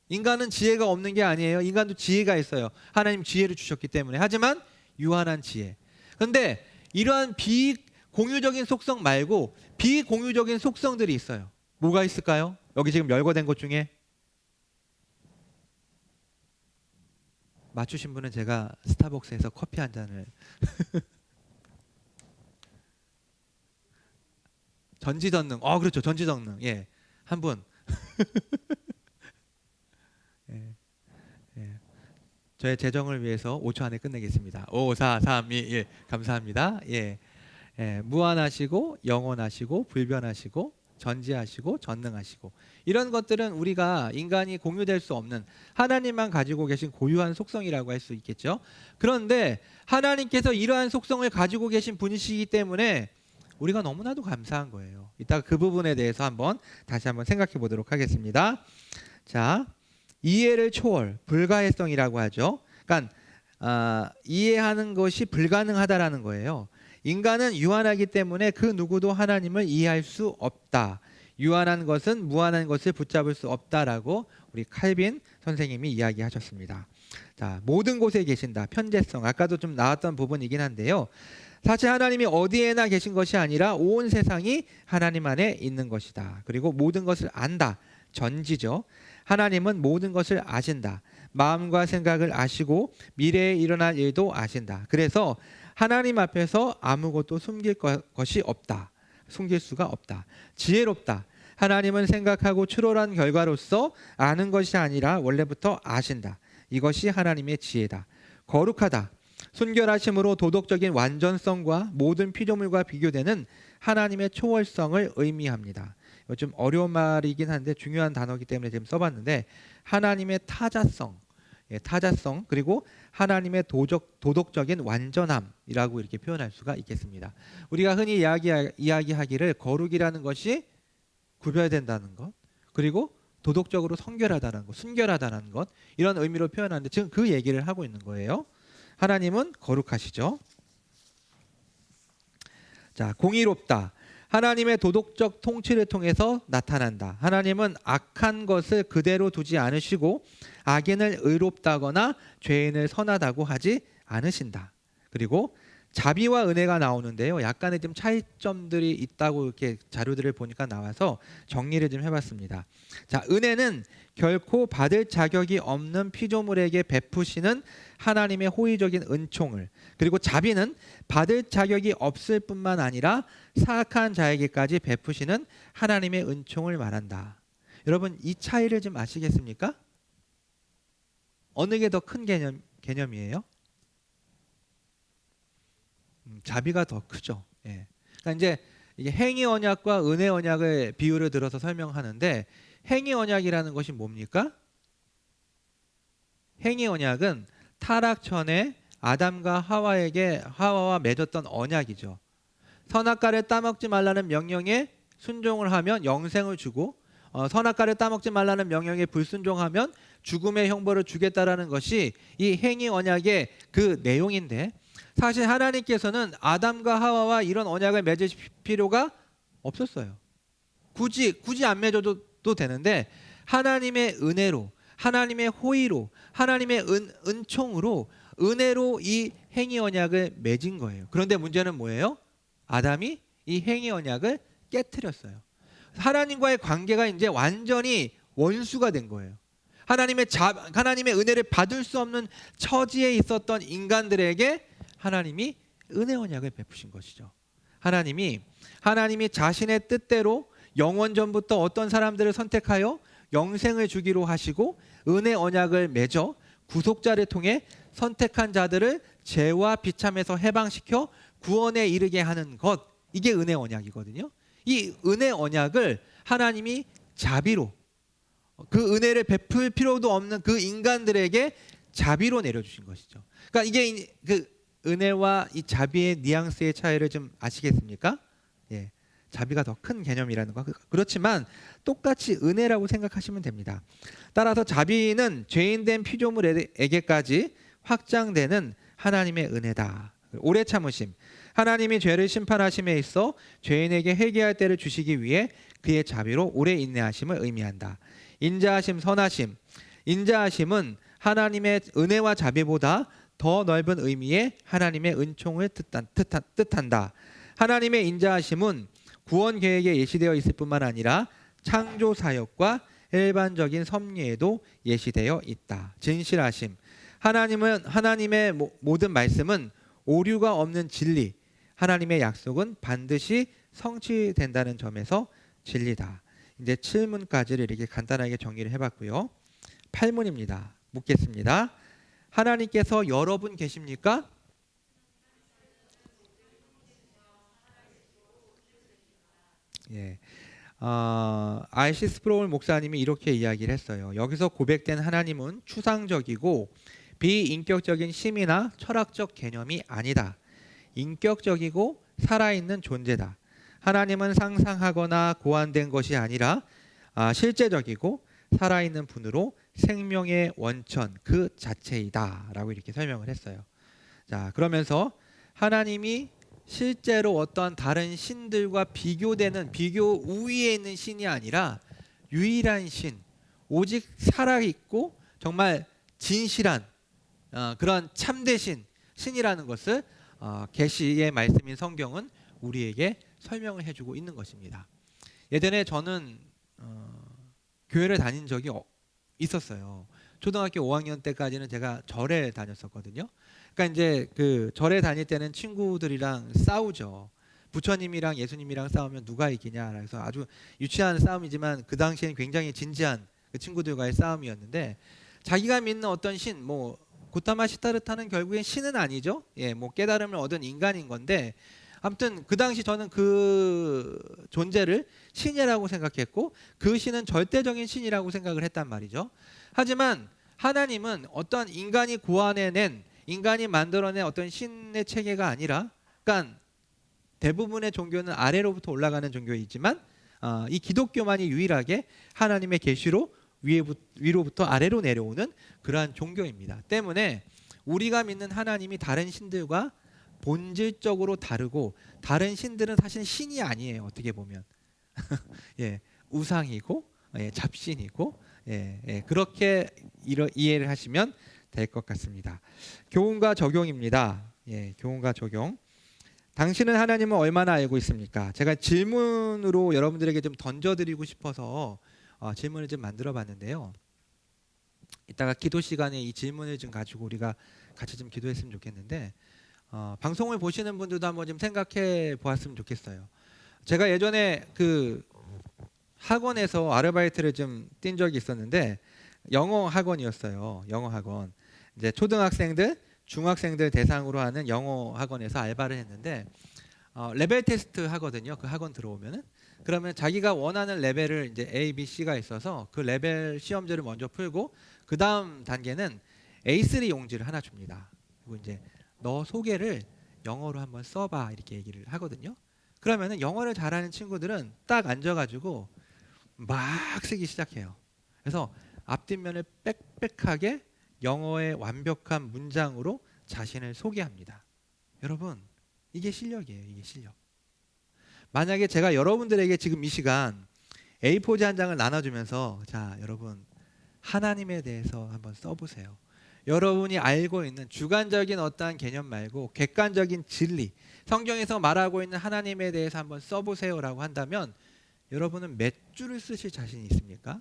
인간은 지혜가 없는 게 아니에요. 인간도 지혜가 있어요. 하나님 지혜를 주셨기 때문에. 하지만 유한한 지혜. 그런데 이러한 비공유적인 속성 말고 비공유적인 속성들이 있어요. 뭐가 있을까요? 여기 지금 열거된 것 중에 맞추신 분은 제가 스타벅스에서 커피 한 잔을 전지전능. 그렇죠. 전지전능. 한 분. 저의 재정을 위해서 5초 안에 끝내겠습니다. 5, 4, 3, 2, 1. 감사합니다. 무한하시고 영원하시고 불변하시고 전지하시고 전능하시고, 이런 것들은 우리가 인간이 공유될 수 없는 하나님만 가지고 계신 고유한 속성이라고 할 수 있겠죠. 그런데 하나님께서 이러한 속성을 가지고 계신 분이시기 때문에 우리가 너무나도 감사한 거예요. 이따가 그 부분에 대해서 다시 한번 생각해 보도록 하겠습니다. 자, 이해를 초월, 불가해성이라고 하죠. 그러니까 이해하는 것이 불가능하다라는 거예요. 인간은 유한하기 때문에 그 누구도 하나님을 이해할 수 없다. 유한한 것은 무한한 것을 붙잡을 수 없다라고 우리 칼빈 선생님이 이야기하셨습니다. 자, 모든 곳에 계신다. 편재성. 아까도 좀 나왔던 부분이긴 한데요. 사실 하나님이 어디에나 계신 것이 아니라 온 세상이 하나님 안에 있는 것이다. 그리고 모든 것을 안다. 전지죠. 하나님은 모든 것을 아신다. 마음과 생각을 아시고 미래에 일어날 일도 아신다. 그래서 하나님 앞에서 아무것도 숨길 것이 없다. 숨길 수가 없다. 지혜롭다. 하나님은 생각하고 추론한 결과로서 아는 것이 아니라 원래부터 아신다. 이것이 하나님의 지혜다. 거룩하다. 순결하심으로 도덕적인 완전성과 모든 피조물과 비교되는 하나님의 초월성을 의미합니다. 이거 좀 어려운 말이긴 한데 중요한 단어이기 때문에 지금 써봤는데, 하나님의 타자성, 타자성, 그리고 하나님의 도덕적인 완전함이라고 이렇게 표현할 수가 있겠습니다. 우리가 흔히 이야기하기를 거룩이라는 것이 구별된다는 것, 그리고 도덕적으로 성결하다는 것, 순결하다는 것, 이런 의미로 표현하는데 지금 그 얘기를 하고 있는 거예요. 하나님은 거룩하시죠. 자, 공의롭다. 하나님의 도덕적 통치를 통해서 나타난다. 하나님은 악한 것을 그대로 두지 않으시고 악인을 의롭다거나 죄인을 선하다고 하지 않으신다. 그리고 자비와 은혜가 나오는데요. 약간의 좀 차이점들이 있다고 이렇게 자료들을 보니까 나와서 정리를 좀 해봤습니다. 자, 은혜는 결코 받을 자격이 없는 피조물에게 베푸시는 하나님의 호의적인 은총을, 그리고 자비는 받을 자격이 없을 뿐만 아니라 사악한 자에게까지 베푸시는 하나님의 은총을 말한다. 여러분 이 차이를 좀 아시겠습니까? 어느 게 더 큰 개념이에요? 자비가 더 크죠. 예. 그러니까 이제 이게 행위 언약과 은혜 언약의 비유를 들어서 설명하는데, 행위 언약이라는 것이 뭡니까? 행위 언약은 타락 전에 아담과 하와와 맺었던 언약이죠. 선악과를 따먹지 말라는 명령에 순종을 하면 영생을 주고, 선악과를 따먹지 말라는 명령에 불순종하면 죽음의 형벌을 주겠다라는 것이 이 행위 언약의 그 내용인데, 사실 하나님께서는 아담과 하와와 이런 언약을 맺으실 필요가 없었어요. 굳이 안 맺어도 되는데, 하나님의 은혜로, 하나님의 호의로, 하나님의 은총으로, 은혜로 이 행위 언약을 맺은 거예요. 그런데 문제는 뭐예요? 아담이 이 행위 언약을 깨트렸어요. 하나님과의 관계가 이제 완전히 원수가 된 거예요. 하나님의 은혜를 받을 수 없는 처지에 있었던 인간들에게 하나님이 은혜 언약을 베푸신 것이죠. 하나님이 자신의 뜻대로 영원 전부터 어떤 사람들을 선택하여 영생을 주기로 하시고 은혜 언약을 맺어 구속자를 통해 선택한 자들을 죄와 비참에서 해방시켜 구원에 이르게 하는 것, 이게 은혜 언약이거든요. 이 은혜 언약을 하나님이 자비로, 그 은혜를 베풀 필요도 없는 그 인간들에게 자비로 내려주신 것이죠. 그러니까 이게 그 은혜와 이 자비의 뉘앙스의 차이를 좀 아시겠습니까? 예, 자비가 더 큰 개념이라는 거. 그렇지만 똑같이 은혜라고 생각하시면 됩니다. 따라서 자비는 죄인된 피조물에게까지 확장되는 하나님의 은혜다. 오래 참으심, 하나님이 죄를 심판하심에 있어 죄인에게 회개할 때를 주시기 위해 그의 자비로 오래 인내하심을 의미한다. 인자하심, 선하심, 인자하심은 하나님의 은혜와 자비보다 더 넓은 의미의 하나님의 은총을 뜻한다. 하나님의 인자하심은 구원 계획에 예시되어 있을 뿐만 아니라 창조 사역과 일반적인 섭리에도 예시되어 있다. 진실하심, 하나님의 모든 말씀은 오류가 없는 진리, 하나님의 약속은 반드시 성취된다는 점에서 진리다. 이제 7문까지를 이렇게 간단하게 정리를 해봤고요. 8문입니다. 묻겠습니다. 하나님께서 여러분 계십니까? 예. R.C. 스프로울 목사님이 이렇게 이야기를 했어요. 여기서 고백된 하나님은 추상적이고 비인격적인 심이나 철학적 개념이 아니다. 인격적이고 살아있는 존재다. 하나님은 상상하거나 고안된 것이 아니라 실제적이고 살아있는 분으로 생명의 원천 그 자체이다 라고 이렇게 설명을 했어요. 자, 그러면서 하나님이 실제로 어떤 다른 신들과 비교 우위에 있는 신이 아니라 유일한 신, 오직 살아있고 정말 진실한 그런 참되신 신이라는 것을 계시의 말씀인 성경은 우리에게 설명을 해주고 있는 것입니다. 예전에 저는 교회를 다닌 적이 있었어요. 초등학교 5학년 때까지는 제가 절에 다녔었거든요. 그러니까 이제 그 절에 다닐 때는 친구들이랑 싸우죠. 부처님이랑 예수님이랑 싸우면 누가 이기냐. 그래서 아주 유치한 싸움이지만 그 당시에는 굉장히 진지한 그 친구들과의 싸움이었는데, 자기가 믿는 어떤 신, 뭐 고타마 시타르타는 결국엔 신은 아니죠. 예, 뭐 깨달음을 얻은 인간인 건데, 아무튼 그 당시 저는 그 존재를 신이라고 생각했고 그 신은 절대적인 신이라고 생각을 했단 말이죠. 하지만 하나님은 어떤 인간이 고안해낸, 인간이 만들어낸 어떤 신의 체계가 아니라, 그러니까 대부분의 종교는 아래로부터 올라가는 종교이지만 이 기독교만이 유일하게 하나님의 계시로 위로부터 아래로 내려오는 그러한 종교입니다. 때문에 우리가 믿는 하나님이 다른 신들과 본질적으로 다르고, 다른 신들은 사실 신이 아니에요. 어떻게 보면 예, 우상이고 잡신이고, 그렇게 이해를 하시면 될 것 같습니다. 교훈과 적용입니다. 교훈과 적용. 당신은 하나님을 얼마나 알고 있습니까? 제가 질문으로 여러분들에게 좀 던져드리고 싶어서 질문을 좀 만들어봤는데요. 이따가 기도 시간에 이 질문을 좀 가지고 우리가 같이 좀 기도했으면 좋겠는데, 방송을 보시는 분들도 한번 좀 생각해 보았으면 좋겠어요. 제가 예전에 그 학원에서 아르바이트를 좀 뛴 적이 있었는데 영어 학원이었어요. 영어 학원. 이제 초등학생들, 중학생들 대상으로 하는 영어 학원에서 알바를 했는데 레벨 테스트 하거든요. 그 학원 들어오면은 그러면 자기가 원하는 레벨을 이제 A, B, C가 있어서 그 레벨 시험지를 먼저 풀고 그 다음 단계는 A3 용지를 하나 줍니다. 그리고 이제 너 소개를 영어로 한번 써봐 이렇게 얘기를 하거든요. 그러면은 영어를 잘하는 친구들은 딱 앉아가지고 막 쓰기 시작해요. 그래서 앞뒷면을 빽빽하게 영어의 완벽한 문장으로 자신을 소개합니다. 여러분, 이게 실력이에요. 이게 실력. 만약에 제가 여러분들에게 지금 이 시간 A4지 한 장을 나눠주면서 자, 여러분 하나님에 대해서 한번 써보세요. 여러분이 알고 있는 주관적인 어떠한 개념 말고 객관적인 진리, 성경에서 말하고 있는 하나님에 대해서 한번 써보세요라고 한다면 여러분은 몇 줄을 쓰실 자신이 있습니까?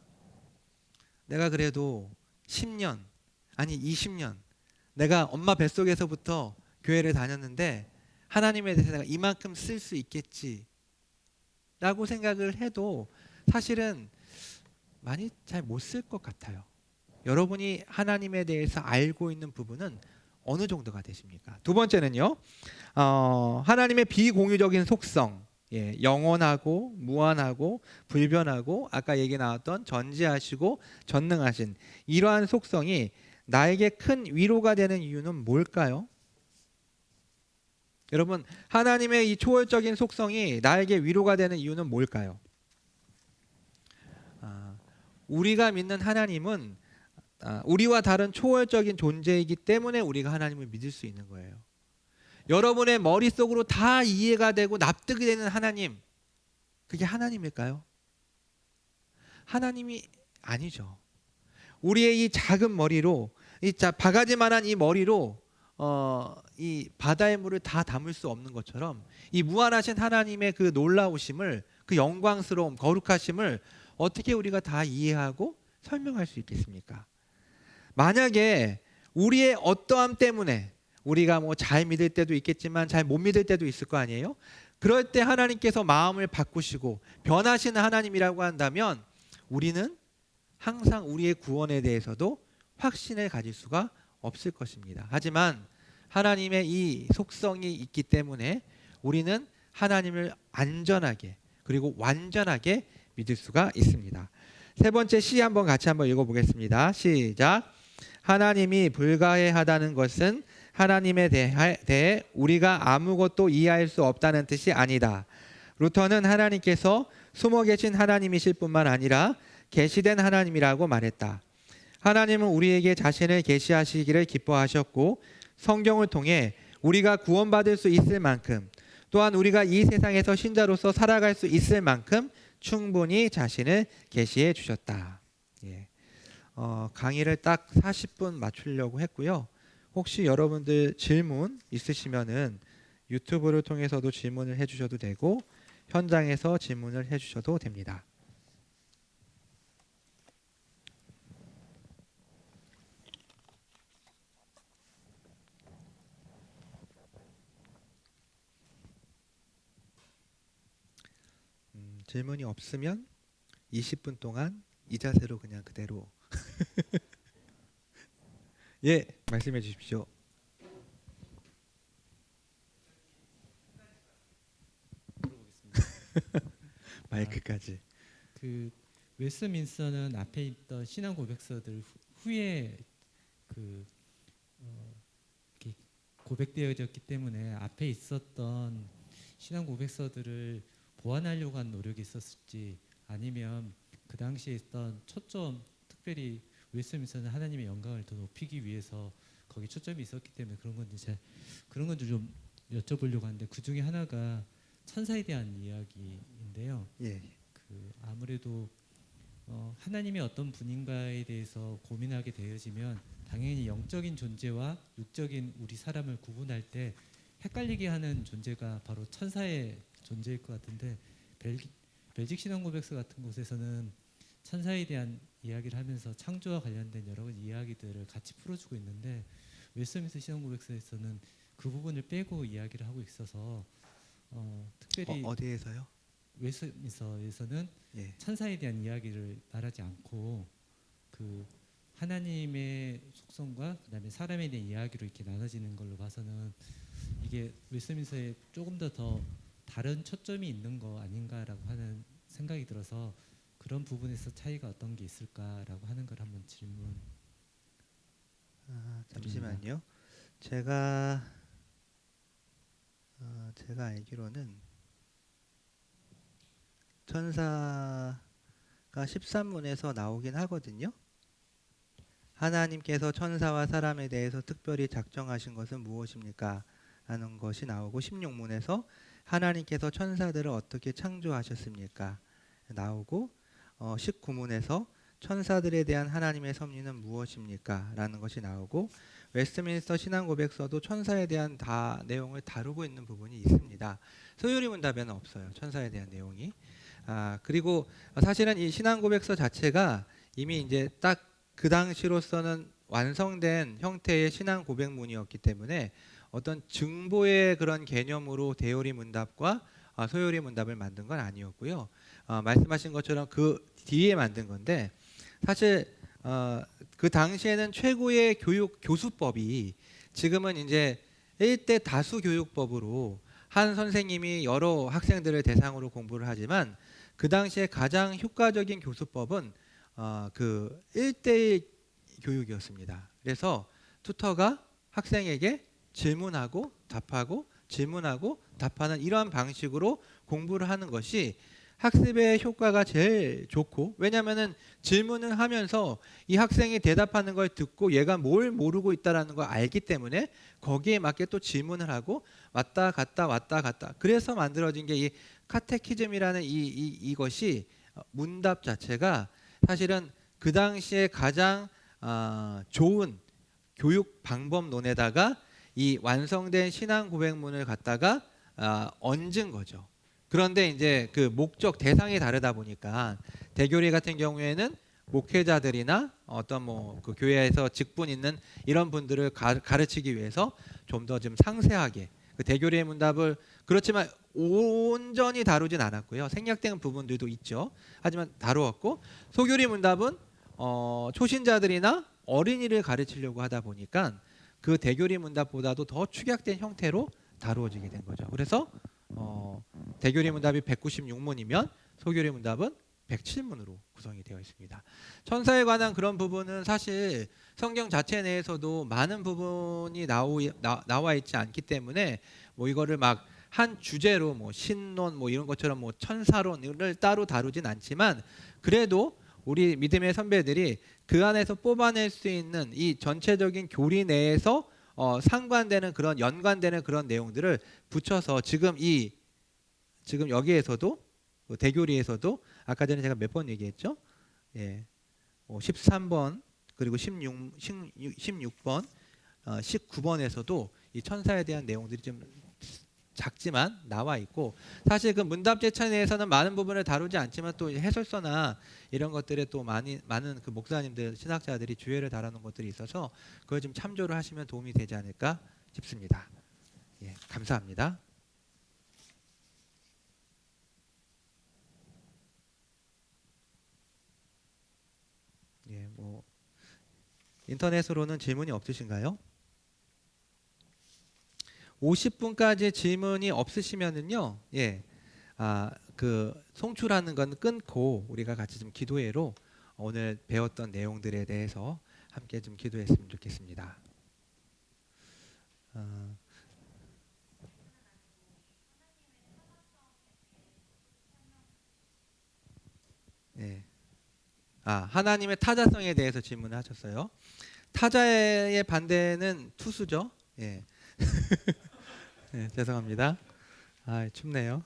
내가 그래도 10년, 아니 20년 내가 엄마 뱃속에서부터 교회를 다녔는데 하나님에 대해서 내가 이만큼 쓸 수 있겠지 라고 생각을 해도 사실은 많이 잘 못 쓸 것 같아요. 여러분이 하나님에 대해서 알고 있는 부분은 어느 정도가 되십니까? 두 번째는요, 하나님의 비공유적인 속성, 예, 영원하고 무한하고 불변하고 아까 얘기 나왔던 전지하시고 전능하신 이러한 속성이 나에게 큰 위로가 되는 이유는 뭘까요? 여러분, 하나님의 이 초월적인 속성이 나에게 위로가 되는 이유는 뭘까요? 우리가 믿는 하나님은 우리와 다른 초월적인 존재이기 때문에 우리가 하나님을 믿을 수 있는 거예요. 여러분의 머릿속으로 다 이해가 되고 납득이 되는 하나님, 그게 하나님일까요? 하나님이 아니죠. 우리의 이 작은 머리로, 이 바가지만한 이 머리로 이 바다의 물을 다 담을 수 없는 것처럼 이 무한하신 하나님의 그 놀라우심을, 그 영광스러움, 거룩하심을 어떻게 우리가 다 이해하고 설명할 수 있겠습니까? 만약에 우리의 어떠함 때문에 우리가 뭐 잘 믿을 때도 있겠지만 잘 못 믿을 때도 있을 거 아니에요? 그럴 때 하나님께서 마음을 바꾸시고 변하시는 하나님이라고 한다면 우리는 항상 우리의 구원에 대해서도 확신을 가질 수가 없을 것입니다. 하지만 하나님의 이 속성이 있기 때문에 우리는 하나님을 안전하게 그리고 완전하게 믿을 수가 있습니다. 세 번째 시 한번 같이 한번 읽어보겠습니다. 시작. 하나님이 불가해하다는 것은 하나님에 대해 우리가 아무것도 이해할 수 없다는 뜻이 아니다. 루터는 하나님께서 숨어 계신 하나님이실 뿐만 아니라 계시된 하나님이라고 말했다. 하나님은 우리에게 자신을 계시하시기를 기뻐하셨고 성경을 통해 우리가 구원받을 수 있을 만큼 또한 우리가 이 세상에서 신자로서 살아갈 수 있을 만큼 충분히 자신을 계시해 주셨다. 예. 강의를 딱 40분 맞추려고 했고요. 혹시 여러분들 질문 있으시면은 유튜브를 통해서도 질문을 해주셔도 되고 현장에서 질문을 해주셔도 됩니다. 질문이 없으면 20분 동안 이 자세로 그냥 그대로 예, 말씀해 주십시오. 마이크까지. 그 웨스트민스터는 앞에 있던 신앙 고백서들 후에 그 이렇게 고백되어졌기 때문에 앞에 있었던 신앙 고백서들을 보완하려고 한 노력이 있었을지 아니면 그 당시에 있던 초점 특별히 웨스트민스터는 하나님의 영광을 더 높이기 위해서 거기 초점이 있었기 때문에 그런 건지 그런 건지 좀 여쭤보려고 하는데 그 중에 하나가 천사에 대한 이야기인데요. 예. 그 아무래도 하나님이 어떤 분인가에 대해서 고민하게 되어지면 당연히 영적인 존재와 육적인 우리 사람을 구분할 때 헷갈리게 하는 존재가 바로 천사의 존재일 것 같은데 벨직 신앙고백서 같은 곳에서는 천사에 대한 이야기를 하면서 창조와 관련된 여러 가지 이야기들을 같이 풀어주고 있는데 웨스트민스터 신앙고백서에서는 그 부분을 빼고 이야기를 하고 있어서 특별히 어디에서요? 웨스민스터에서는 예. 천사에 대한 이야기를 말하지 않고 그 하나님의 속성과 그다음에 사람에 대한 이야기로 이렇게 나눠지는 걸로 봐서는 이게 웨스민스터에 조금 더 다른 초점이 있는 거 아닌가라고 하는 생각이 들어서 그런 부분에서 차이가 어떤 게 있을까라고 하는 걸 한번 질문. 잠시만요. 제가 알기로는 천사가 13문에서 나오긴 하거든요. 하나님께서 천사와 사람에 대해서 특별히 작정하신 것은 무엇입니까? 라는 것이 나오고 16문에서 하나님께서 천사들을 어떻게 창조하셨습니까? 나오고 19문에서 천사들에 대한 하나님의 섭리는 무엇입니까? 라는 것이 나오고 웨스트민스터 신앙고백서도 천사에 대한 내용을 다루고 있는 부분이 있습니다. 소요리 문답에는 없어요. 천사에 대한 내용이. 그리고 사실은 이 신앙고백서 자체가 이미 이제 딱 그 당시로서는 완성된 형태의 신앙 고백문이었기 때문에 어떤 증보의 그런 개념으로 대요리 문답과 소요리 문답을 만든 건 아니었고요. 말씀하신 것처럼 그 뒤에 만든 건데 사실 그 당시에는 최고의 교수법이 지금은 이제 1대 다수 교육법으로 한 선생님이 여러 학생들을 대상으로 공부를 하지만 그 당시에 가장 효과적인 교수법은 그 1대1 교육이었습니다. 그래서 튜터가 학생에게 질문하고 답하고 질문하고 답하는 이러한 방식으로 공부를 하는 것이 학습의 효과가 제일 좋고, 왜냐하면은 질문을 하면서 이 학생이 대답하는 걸 듣고 얘가 뭘 모르고 있다라는 걸 알기 때문에 거기에 맞게 또 질문을 하고 왔다 갔다 왔다 갔다, 그래서 만들어진 게 이 카테키즘이라는 이것이 문답 자체가 사실은 그 당시에 가장 좋은 교육 방법론에다가 이 완성된 신앙 고백문을 갖다가 얹은 거죠. 그런데 이제 그 목적 대상이 다르다 보니까 대교리 같은 경우에는 목회자들이나 어떤 뭐 그 교회에서 직분 있는 이런 분들을 가르치기 위해서 좀 더 좀 상세하게 그 대교리의 문답을, 그렇지만 온전히 다루진 않았고요. 생략된 부분들도 있죠. 하지만 다루었고, 소교리 문답은 초신자들이나 어린이를 가르치려고 하다 보니까 그 대교리 문답보다도 더 축약된 형태로 다루어지게 된 거죠. 그래서 대교리 문답이 196문이면 소교리 문답은 107문으로 구성이 되어 있습니다. 천사에 관한 그런 부분은 사실 성경 자체 내에서도 많은 부분이 나와 있지 않기 때문에 뭐 이거를 막 한 주제로 뭐 신론 뭐 이런 것처럼 뭐 천사론을 따로 다루진 않지만, 그래도 우리 믿음의 선배들이 그 안에서 뽑아낼 수 있는 이 전체적인 교리 내에서 상관되는 그런 연관되는 그런 내용들을 붙여서 지금 여기에서도 대교리에서도 아까 전에 제가 몇 번 얘기했죠? 예. 13번 그리고 16번 19번에서도 이 천사에 대한 내용들이 좀 작지만 나와 있고, 사실 그 문답 제차 내에서는 많은 부분을 다루지 않지만 또 해설서나 이런 것들에 또 많은 그 목사님들 신학자들이 주의를 다루는 것들이 있어서 그걸 좀 참조를 하시면 도움이 되지 않을까 싶습니다. 예, 감사합니다. 예, 뭐 인터넷으로는 질문이 없으신가요? 50분까지 질문이 없으시면은요, 예, 그 송출하는 건 끊고 우리가 같이 좀 기도회로 오늘 배웠던 내용들에 대해서 함께 좀 기도했으면 좋겠습니다. 예. 하나님의 타자성에 대해서 질문을 하셨어요. 타자의 반대는 투수죠. 예. 네, 죄송합니다. 춥네요.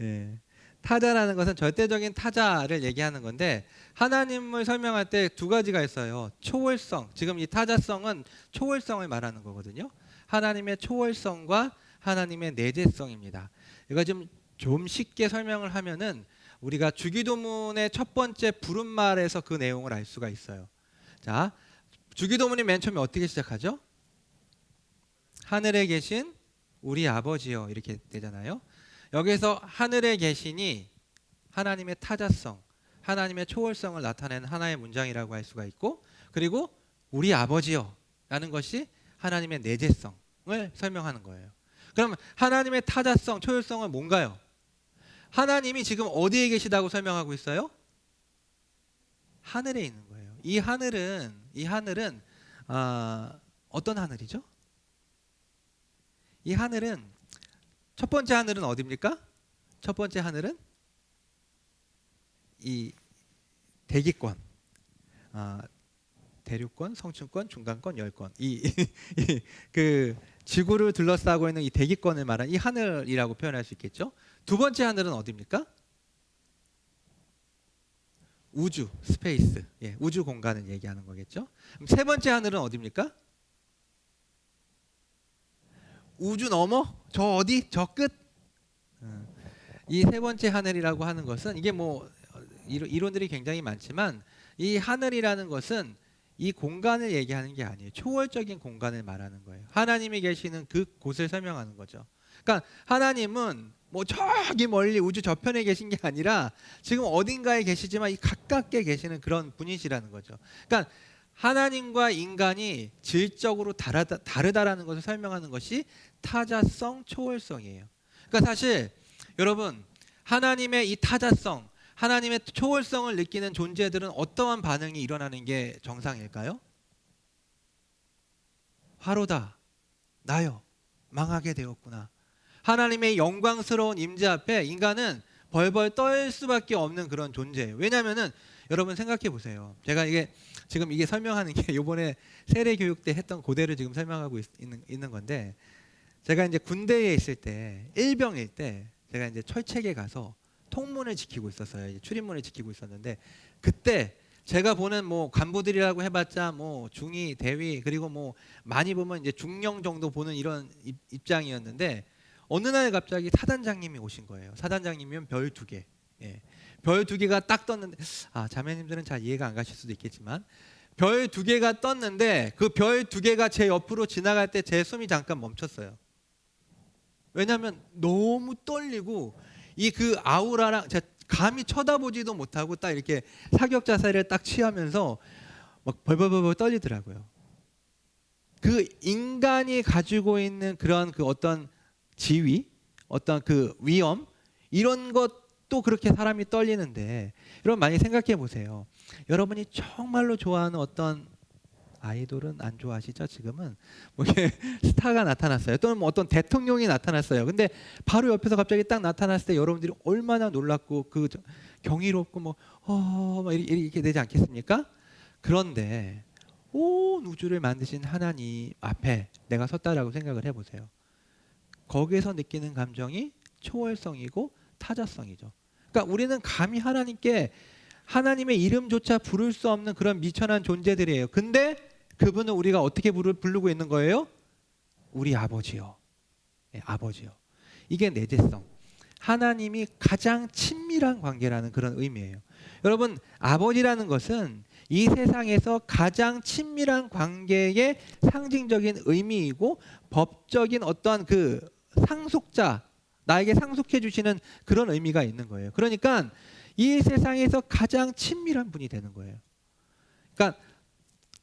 예. 타자라는 것은 절대적인 타자를 얘기하는 건데, 하나님을 설명할 때 두 가지가 있어요. 초월성, 지금 이 타자성은 초월성을 말하는 거거든요. 하나님의 초월성과 하나님의 내재성입니다. 이거 좀 쉽게 설명을 하면은 우리가 주기도문의 첫 번째 부른말에서 그 내용을 알 수가 있어요. 자, 주기도문이 맨 처음에 어떻게 시작하죠? 하늘에 계신 우리 아버지요, 이렇게 되잖아요. 여기서 하늘에 계시니 하나님의 타자성, 하나님의 초월성을 나타내는 하나의 문장이라고 할 수가 있고, 그리고 우리 아버지요 라는 것이 하나님의 내재성을 설명하는 거예요. 그럼 하나님의 타자성, 초월성은 뭔가요? 하나님이 지금 어디에 계시다고 설명하고 있어요? 하늘에 있는 거예요. 이 하늘은 어떤 하늘이죠? 이 하늘은 첫 번째 하늘은 어디입니까? 첫 번째 하늘은 이 대기권, 대륙권, 성층권, 중간권, 열권, 그 지구를 둘러싸고 있는 이 대기권을 말하는 이 하늘이라고 표현할 수 있겠죠. 두 번째 하늘은 어디입니까? 우주, 스페이스, 우주 공간을 얘기하는 거겠죠. 그럼 세 번째 하늘은 어디입니까? 우주 넘어? 저 어디? 저 끝? 이 세 번째 하늘이라고 하는 것은 이게 뭐 이론들이 굉장히 많지만 이 하늘이라는 것은 이 공간을 얘기하는 게 아니에요. 초월적인 공간을 말하는 거예요. 하나님이 계시는 그 곳을 설명하는 거죠. 그러니까 하나님은 뭐 저기 멀리 우주 저편에 계신 게 아니라 지금 어딘가에 계시지만 이 가깝게 계시는 그런 분이시라는 거죠. 그러니까 하나님과 인간이 질적으로 다르다라는 것을 설명하는 것이 타자성, 초월성이에요. 그러니까 사실 여러분, 하나님의 이 타자성, 하나님의 초월성을 느끼는 존재들은 어떠한 반응이 일어나는 게 정상일까요? 화로다, 나여, 망하게 되었구나. 하나님의 영광스러운 임재 앞에 인간은 벌벌 떨 수밖에 없는 그런 존재예요. 왜냐하면은 여러분 생각해 보세요. 제가 지금 이게 설명하는 게 이번에 세례 교육 때 했던 그대로 지금 설명하고 있는 건데, 제가 이제 군대에 있을 때 일병일 때 제가 이제 철책에 가서 통문을 지키고 있었어요. 이제 출입문을 지키고 있었는데, 그때 제가 보는 뭐 간부들이라고 해봤자 뭐 중위, 대위, 그리고 뭐 많이 보면 이제 중령 정도 보는 이런 입장이었는데, 어느 날 갑자기 사단장님이 오신 거예요. 사단장님이면 별 2개, 별 2개가 딱 떴는데, 자매님들은 잘 이해가 안 가실 수도 있겠지만 별 2개가 떴는데 그 별 2개가 제 옆으로 지나갈 때 제 숨이 잠깐 멈췄어요. 왜냐하면 너무 떨리고 이 그 아우라랑 제가 감히 쳐다보지도 못하고 딱 이렇게 사격 자세를 딱 취하면서 막 벌벌벌 떨리더라고요. 그 인간이 가지고 있는 그런 그 어떤 지위, 어떤 그 위험, 이런 것도 그렇게 사람이 떨리는데, 여러분 많이 생각해 보세요. 여러분이 정말로 좋아하는 어떤 아이돌은 안 좋아하시죠? 지금은 뭐 이렇게 스타가 나타났어요. 또는 뭐 어떤 대통령이 나타났어요. 근데 바로 옆에서 갑자기 딱 나타났을 때 여러분들이 얼마나 놀랍고 그 경이롭고 막 이렇게 되지 않겠습니까? 그런데 온 우주를 만드신 하나님 앞에 내가 섰다라고 생각을 해보세요. 거기에서 느끼는 감정이 초월성이고 타자성이죠. 그러니까 우리는 감히 하나님께 하나님의 이름조차 부를 수 없는 그런 미천한 존재들이에요. 근데 그분은 우리가 어떻게 부르고 있는 거예요? 우리 아버지요. 아버지요. 이게 내재성. 하나님이 가장 친밀한 관계라는 그런 의미예요. 여러분, 아버지라는 것은 이 세상에서 가장 친밀한 관계의 상징적인 의미이고 법적인 어떠한 그 상속자, 나에게 상속해 주시는 그런 의미가 있는 거예요. 그러니까 이 세상에서 가장 친밀한 분이 되는 거예요. 그러니까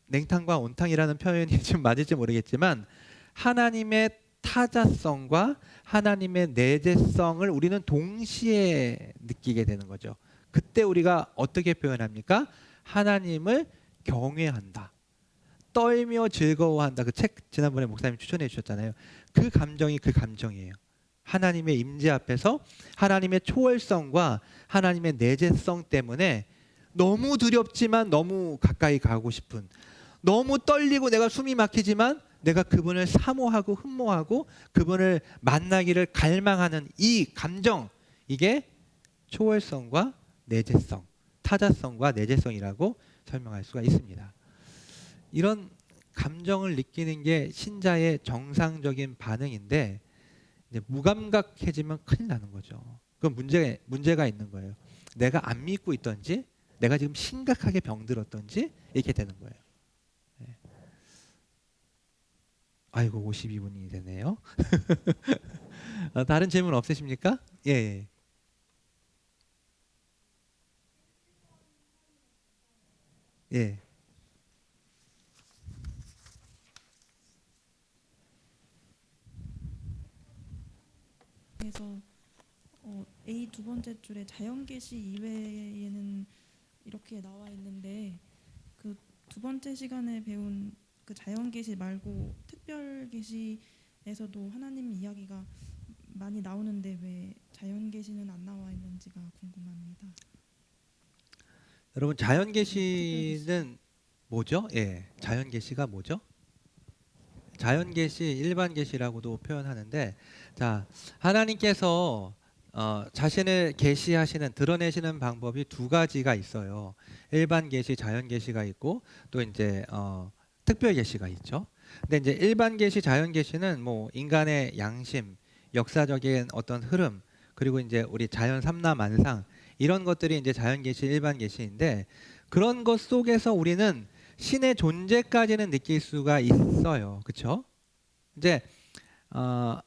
냉탕과 온탕이라는 표현이 좀 맞을지 모르겠지만 하나님의 타자성과 하나님의 내재성을 우리는 동시에 느끼게 되는 거죠. 그때 우리가 어떻게 표현합니까? 하나님을 경외한다, 떨며 즐거워한다. 그 책 지난번에 목사님 추천해 주셨잖아요. 그 감정이 그 감정이에요. 하나님의 임재 앞에서 하나님의 초월성과 하나님의 내재성 때문에 너무 두렵지만 너무 가까이 가고 싶은, 너무 떨리고 내가 숨이 막히지만 내가 그분을 사모하고 흠모하고 그분을 만나기를 갈망하는 이 감정, 이게 초월성과 내재성, 타자성과 내재성이라고 설명할 수가 있습니다. 이런 감정을 느끼는 게 신자의 정상적인 반응인데, 이제 무감각해지면 큰일 나는 거죠. 그건 문제가 있는 거예요. 내가 안 믿고 있던지, 내가 지금 심각하게 병들었던지 이렇게 되는 거예요. 아이고 52분이 되네요. 다른 질문 없으십니까? 예. 예. 예. 그래서 A 두 번째 줄에 자연계시 이외에는 이렇게 나와 있는데 그 두 번째 시간에 배운 그 자연계시 말고 특별계시에서도 하나님 이야기가 많이 나오는데 왜 자연계시는 안 나와 있는지가 궁금합니다. 여러분 특별계시. 자연계시는 뭐죠? 예. 자연계시가 뭐죠? 자연계시, 일반계시라고도 표현하는데, 자 하나님께서 자신을 계시하시는 드러내시는 방법이 두 가지가 있어요. 일반계시, 자연계시가 있고 또 이제 특별계시가 있죠. 근데 이제 일반계시, 자연계시는 뭐 인간의 양심, 역사적인 어떤 흐름, 그리고 이제 우리 자연 삼라만상 이런 것들이 이제 자연계시, 일반계시인데 그런 것 속에서 우리는 신의 존재까지는 느낄 수가 있어요. 그렇죠? 이제 어,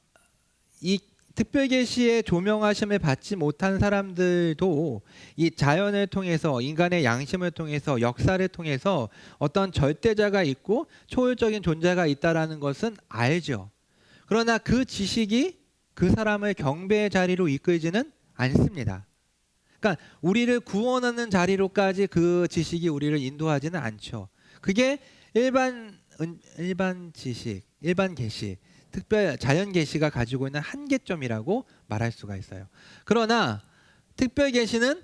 이 특별 계시의 조명하심을 받지 못한 사람들도 이 자연을 통해서 인간의 양심을 통해서 역사를 통해서 어떤 절대자가 있고 초월적인 존재가 있다라는 것은 알죠. 그러나 그 지식이 그 사람을 경배의 자리로 이끌지는 않습니다. 그러니까 우리를 구원하는 자리로까지 그 지식이 우리를 인도하지는 않죠. 그게 일반 지식, 일반 계시, 특별 자연 계시가 가지고 있는 한계점이라고 말할 수가 있어요. 그러나 특별 계시는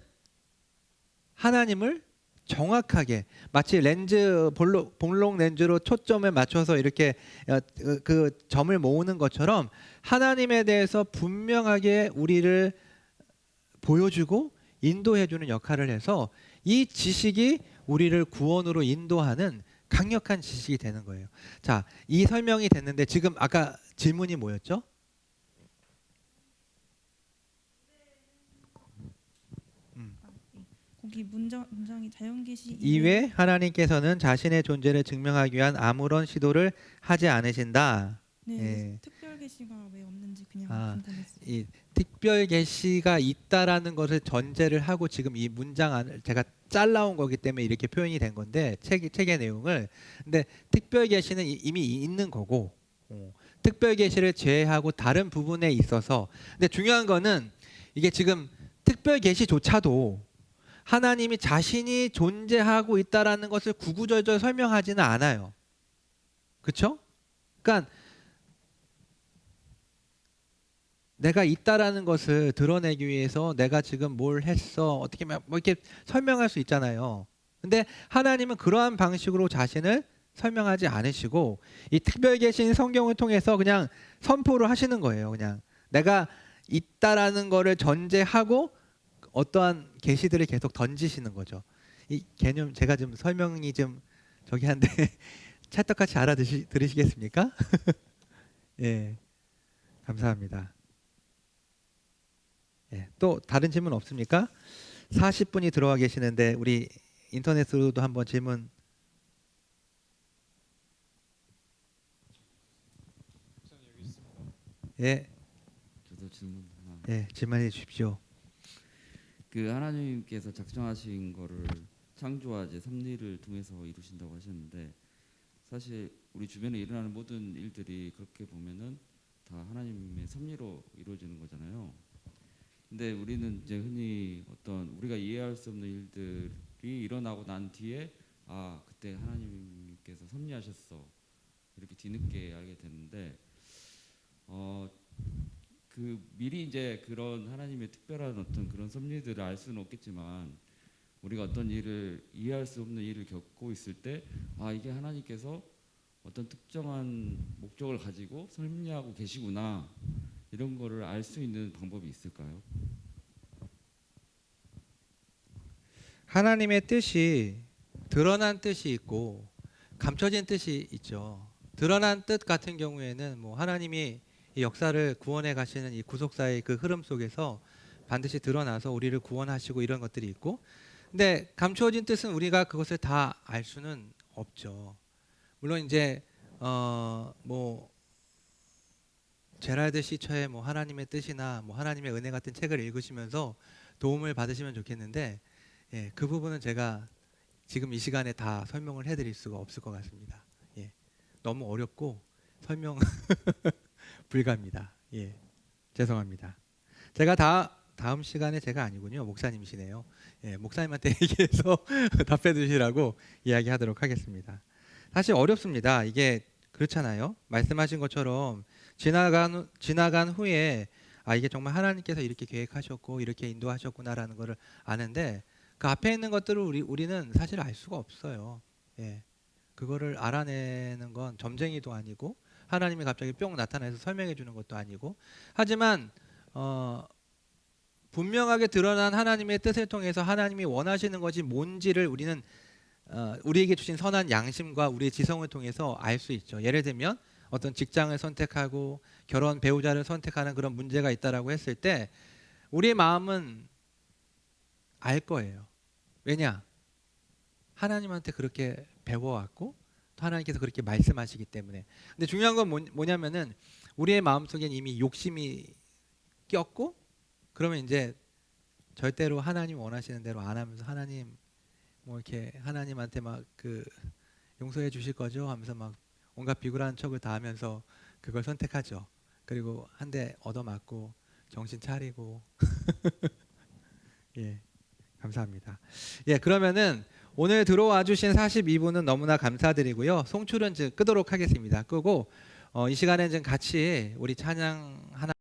하나님을 정확하게 마치 렌즈 볼록 렌즈로 초점을 맞춰서 이렇게 그 점을 모으는 것처럼 하나님에 대해서 분명하게 우리를 보여주고 인도해주는 역할을 해서 이 지식이 우리를 구원으로 인도하는 강력한 지식이 되는 거예요. 자, 이 설명이 됐는데 지금 아까 질문이 뭐였죠? 거기 문장이 자연계시 이외 하나님께서는 자신의 존재를 증명하기 위한 아무런 시도를 하지 않으신다. 네, 예. 특별계시가 왜 없는지 그냥 아, 궁금했어요. 이 특별 계시가 있다라는 것을 전제를 하고 지금 이 문장 안을 제가 잘라온 거기 때문에 이렇게 표현이 된 건데 책의 내용을 근데 특별 계시는 이미 있는 거고 특별 계시를 제외하고 다른 부분에 있어서 근데 중요한 거는 이게 지금 특별 계시조차도 하나님이 자신이 존재하고 있다라는 것을 구구절절 설명하지는 않아요. 그렇죠? 그러니까 내가 있다라는 것을 드러내기 위해서 내가 지금 뭘 했어 어떻게 뭐 이렇게 설명할 수 있잖아요. 근데 하나님은 그러한 방식으로 자신을 설명하지 않으시고 이 특별 계신 성경을 통해서 그냥 선포를 하시는 거예요. 그냥 내가 있다라는 거를 전제하고 어떠한 계시들을 계속 던지시는 거죠. 이 개념 제가 좀 설명이 좀 저기 한데 찰떡같이 들으시겠습니까? 예, 감사합니다. 예, 또 다른 질문 없습니까? 40분이 들어와 계시는데 우리 인터넷으로도 한번 질문. 예, 저도 질문 하나. 예, 질문해 주십시오. 그 하나님께서 작정하신 거를 창조와 이제 섭리를 통해서 이루신다고 하셨는데 사실 우리 주변에 일어나는 모든 일들이 그렇게 보면은 다 하나님의 섭리로 이루어지는 거잖아요. 근데 우리는 이제 흔히 어떤 우리가 이해할 수 없는 일들이 일어나고 난 뒤에 아 그때 하나님께서 섭리하셨어 이렇게 뒤늦게 알게 되는데 그 미리 이제 그런 하나님의 특별한 어떤 그런 섭리들을 알 수는 없겠지만 우리가 어떤 일을 이해할 수 없는 일을 겪고 있을 때 아 이게 하나님께서 어떤 특정한 목적을 가지고 섭리하고 계시구나 이런 거를 알 수 있는 방법이 있을까요? 하나님의 뜻이 드러난 뜻이 있고 감춰진 뜻이 있죠. 드러난 뜻 같은 경우에는 뭐 하나님이 이 역사를 구원해 가시는 이 구속사의 그 흐름 속에서 반드시 드러나서 우리를 구원하시고 이런 것들이 있고 근데 감추어진 뜻은 우리가 그것을 다 알 수는 없죠. 물론 이제 뭐 제랄드 시처의 뭐 하나님의 뜻이나 뭐 하나님의 은혜 같은 책을 읽으시면서 도움을 받으시면 좋겠는데, 예, 그 부분은 제가 지금 이 시간에 다 설명을 해드릴 수가 없을 것 같습니다. 예, 너무 어렵고 설명 불가합니다. 예, 죄송합니다. 제가 다음 시간에 제가 아니군요. 목사님이시네요. 예, 목사님한테 얘기해서 답해 주시라고 이야기하도록 하겠습니다. 사실 어렵습니다. 이게 그렇잖아요. 말씀하신 것처럼 지나간 후에 이게 정말 하나님께서 이렇게 계획하셨고 이렇게 인도하셨구나라는 것을 아는데, 그 앞에 있는 것들을 우리는 사실 알 수가 없어요. 예, 그거를 알아내는 건 점쟁이도 아니고 하나님이 갑자기 뿅 나타나서 설명해 주는 것도 아니고, 하지만 분명하게 드러난 하나님의 뜻을 통해서 하나님이 원하시는 것이 뭔지를 우리는 우리에게 주신 선한 양심과 우리의 지성을 통해서 알 수 있죠. 예를 들면 어떤 직장을 선택하고 결혼 배우자를 선택하는 그런 문제가 있다라고 했을 때 우리의 마음은 알 거예요. 왜냐? 하나님한테 그렇게 배워왔고 또 하나님께서 그렇게 말씀하시기 때문에. 근데 중요한 건 뭐냐면은 우리의 마음속엔 이미 욕심이 꼈고, 그러면 이제 절대로 하나님 원하시는 대로 안 하면서 하나님 뭐 이렇게 하나님한테 막 그 용서해 주실 거죠 하면서 막 온갖 비굴한 척을 다 하면서 그걸 선택하죠. 그리고 한 대 얻어맞고 정신 차리고. 예, 감사합니다. 예, 그러면은 오늘 들어와 주신 42분은 너무나 감사드리고요. 송출은 끄도록 하겠습니다. 끄고 이 시간에 좀 같이 우리 찬양 하나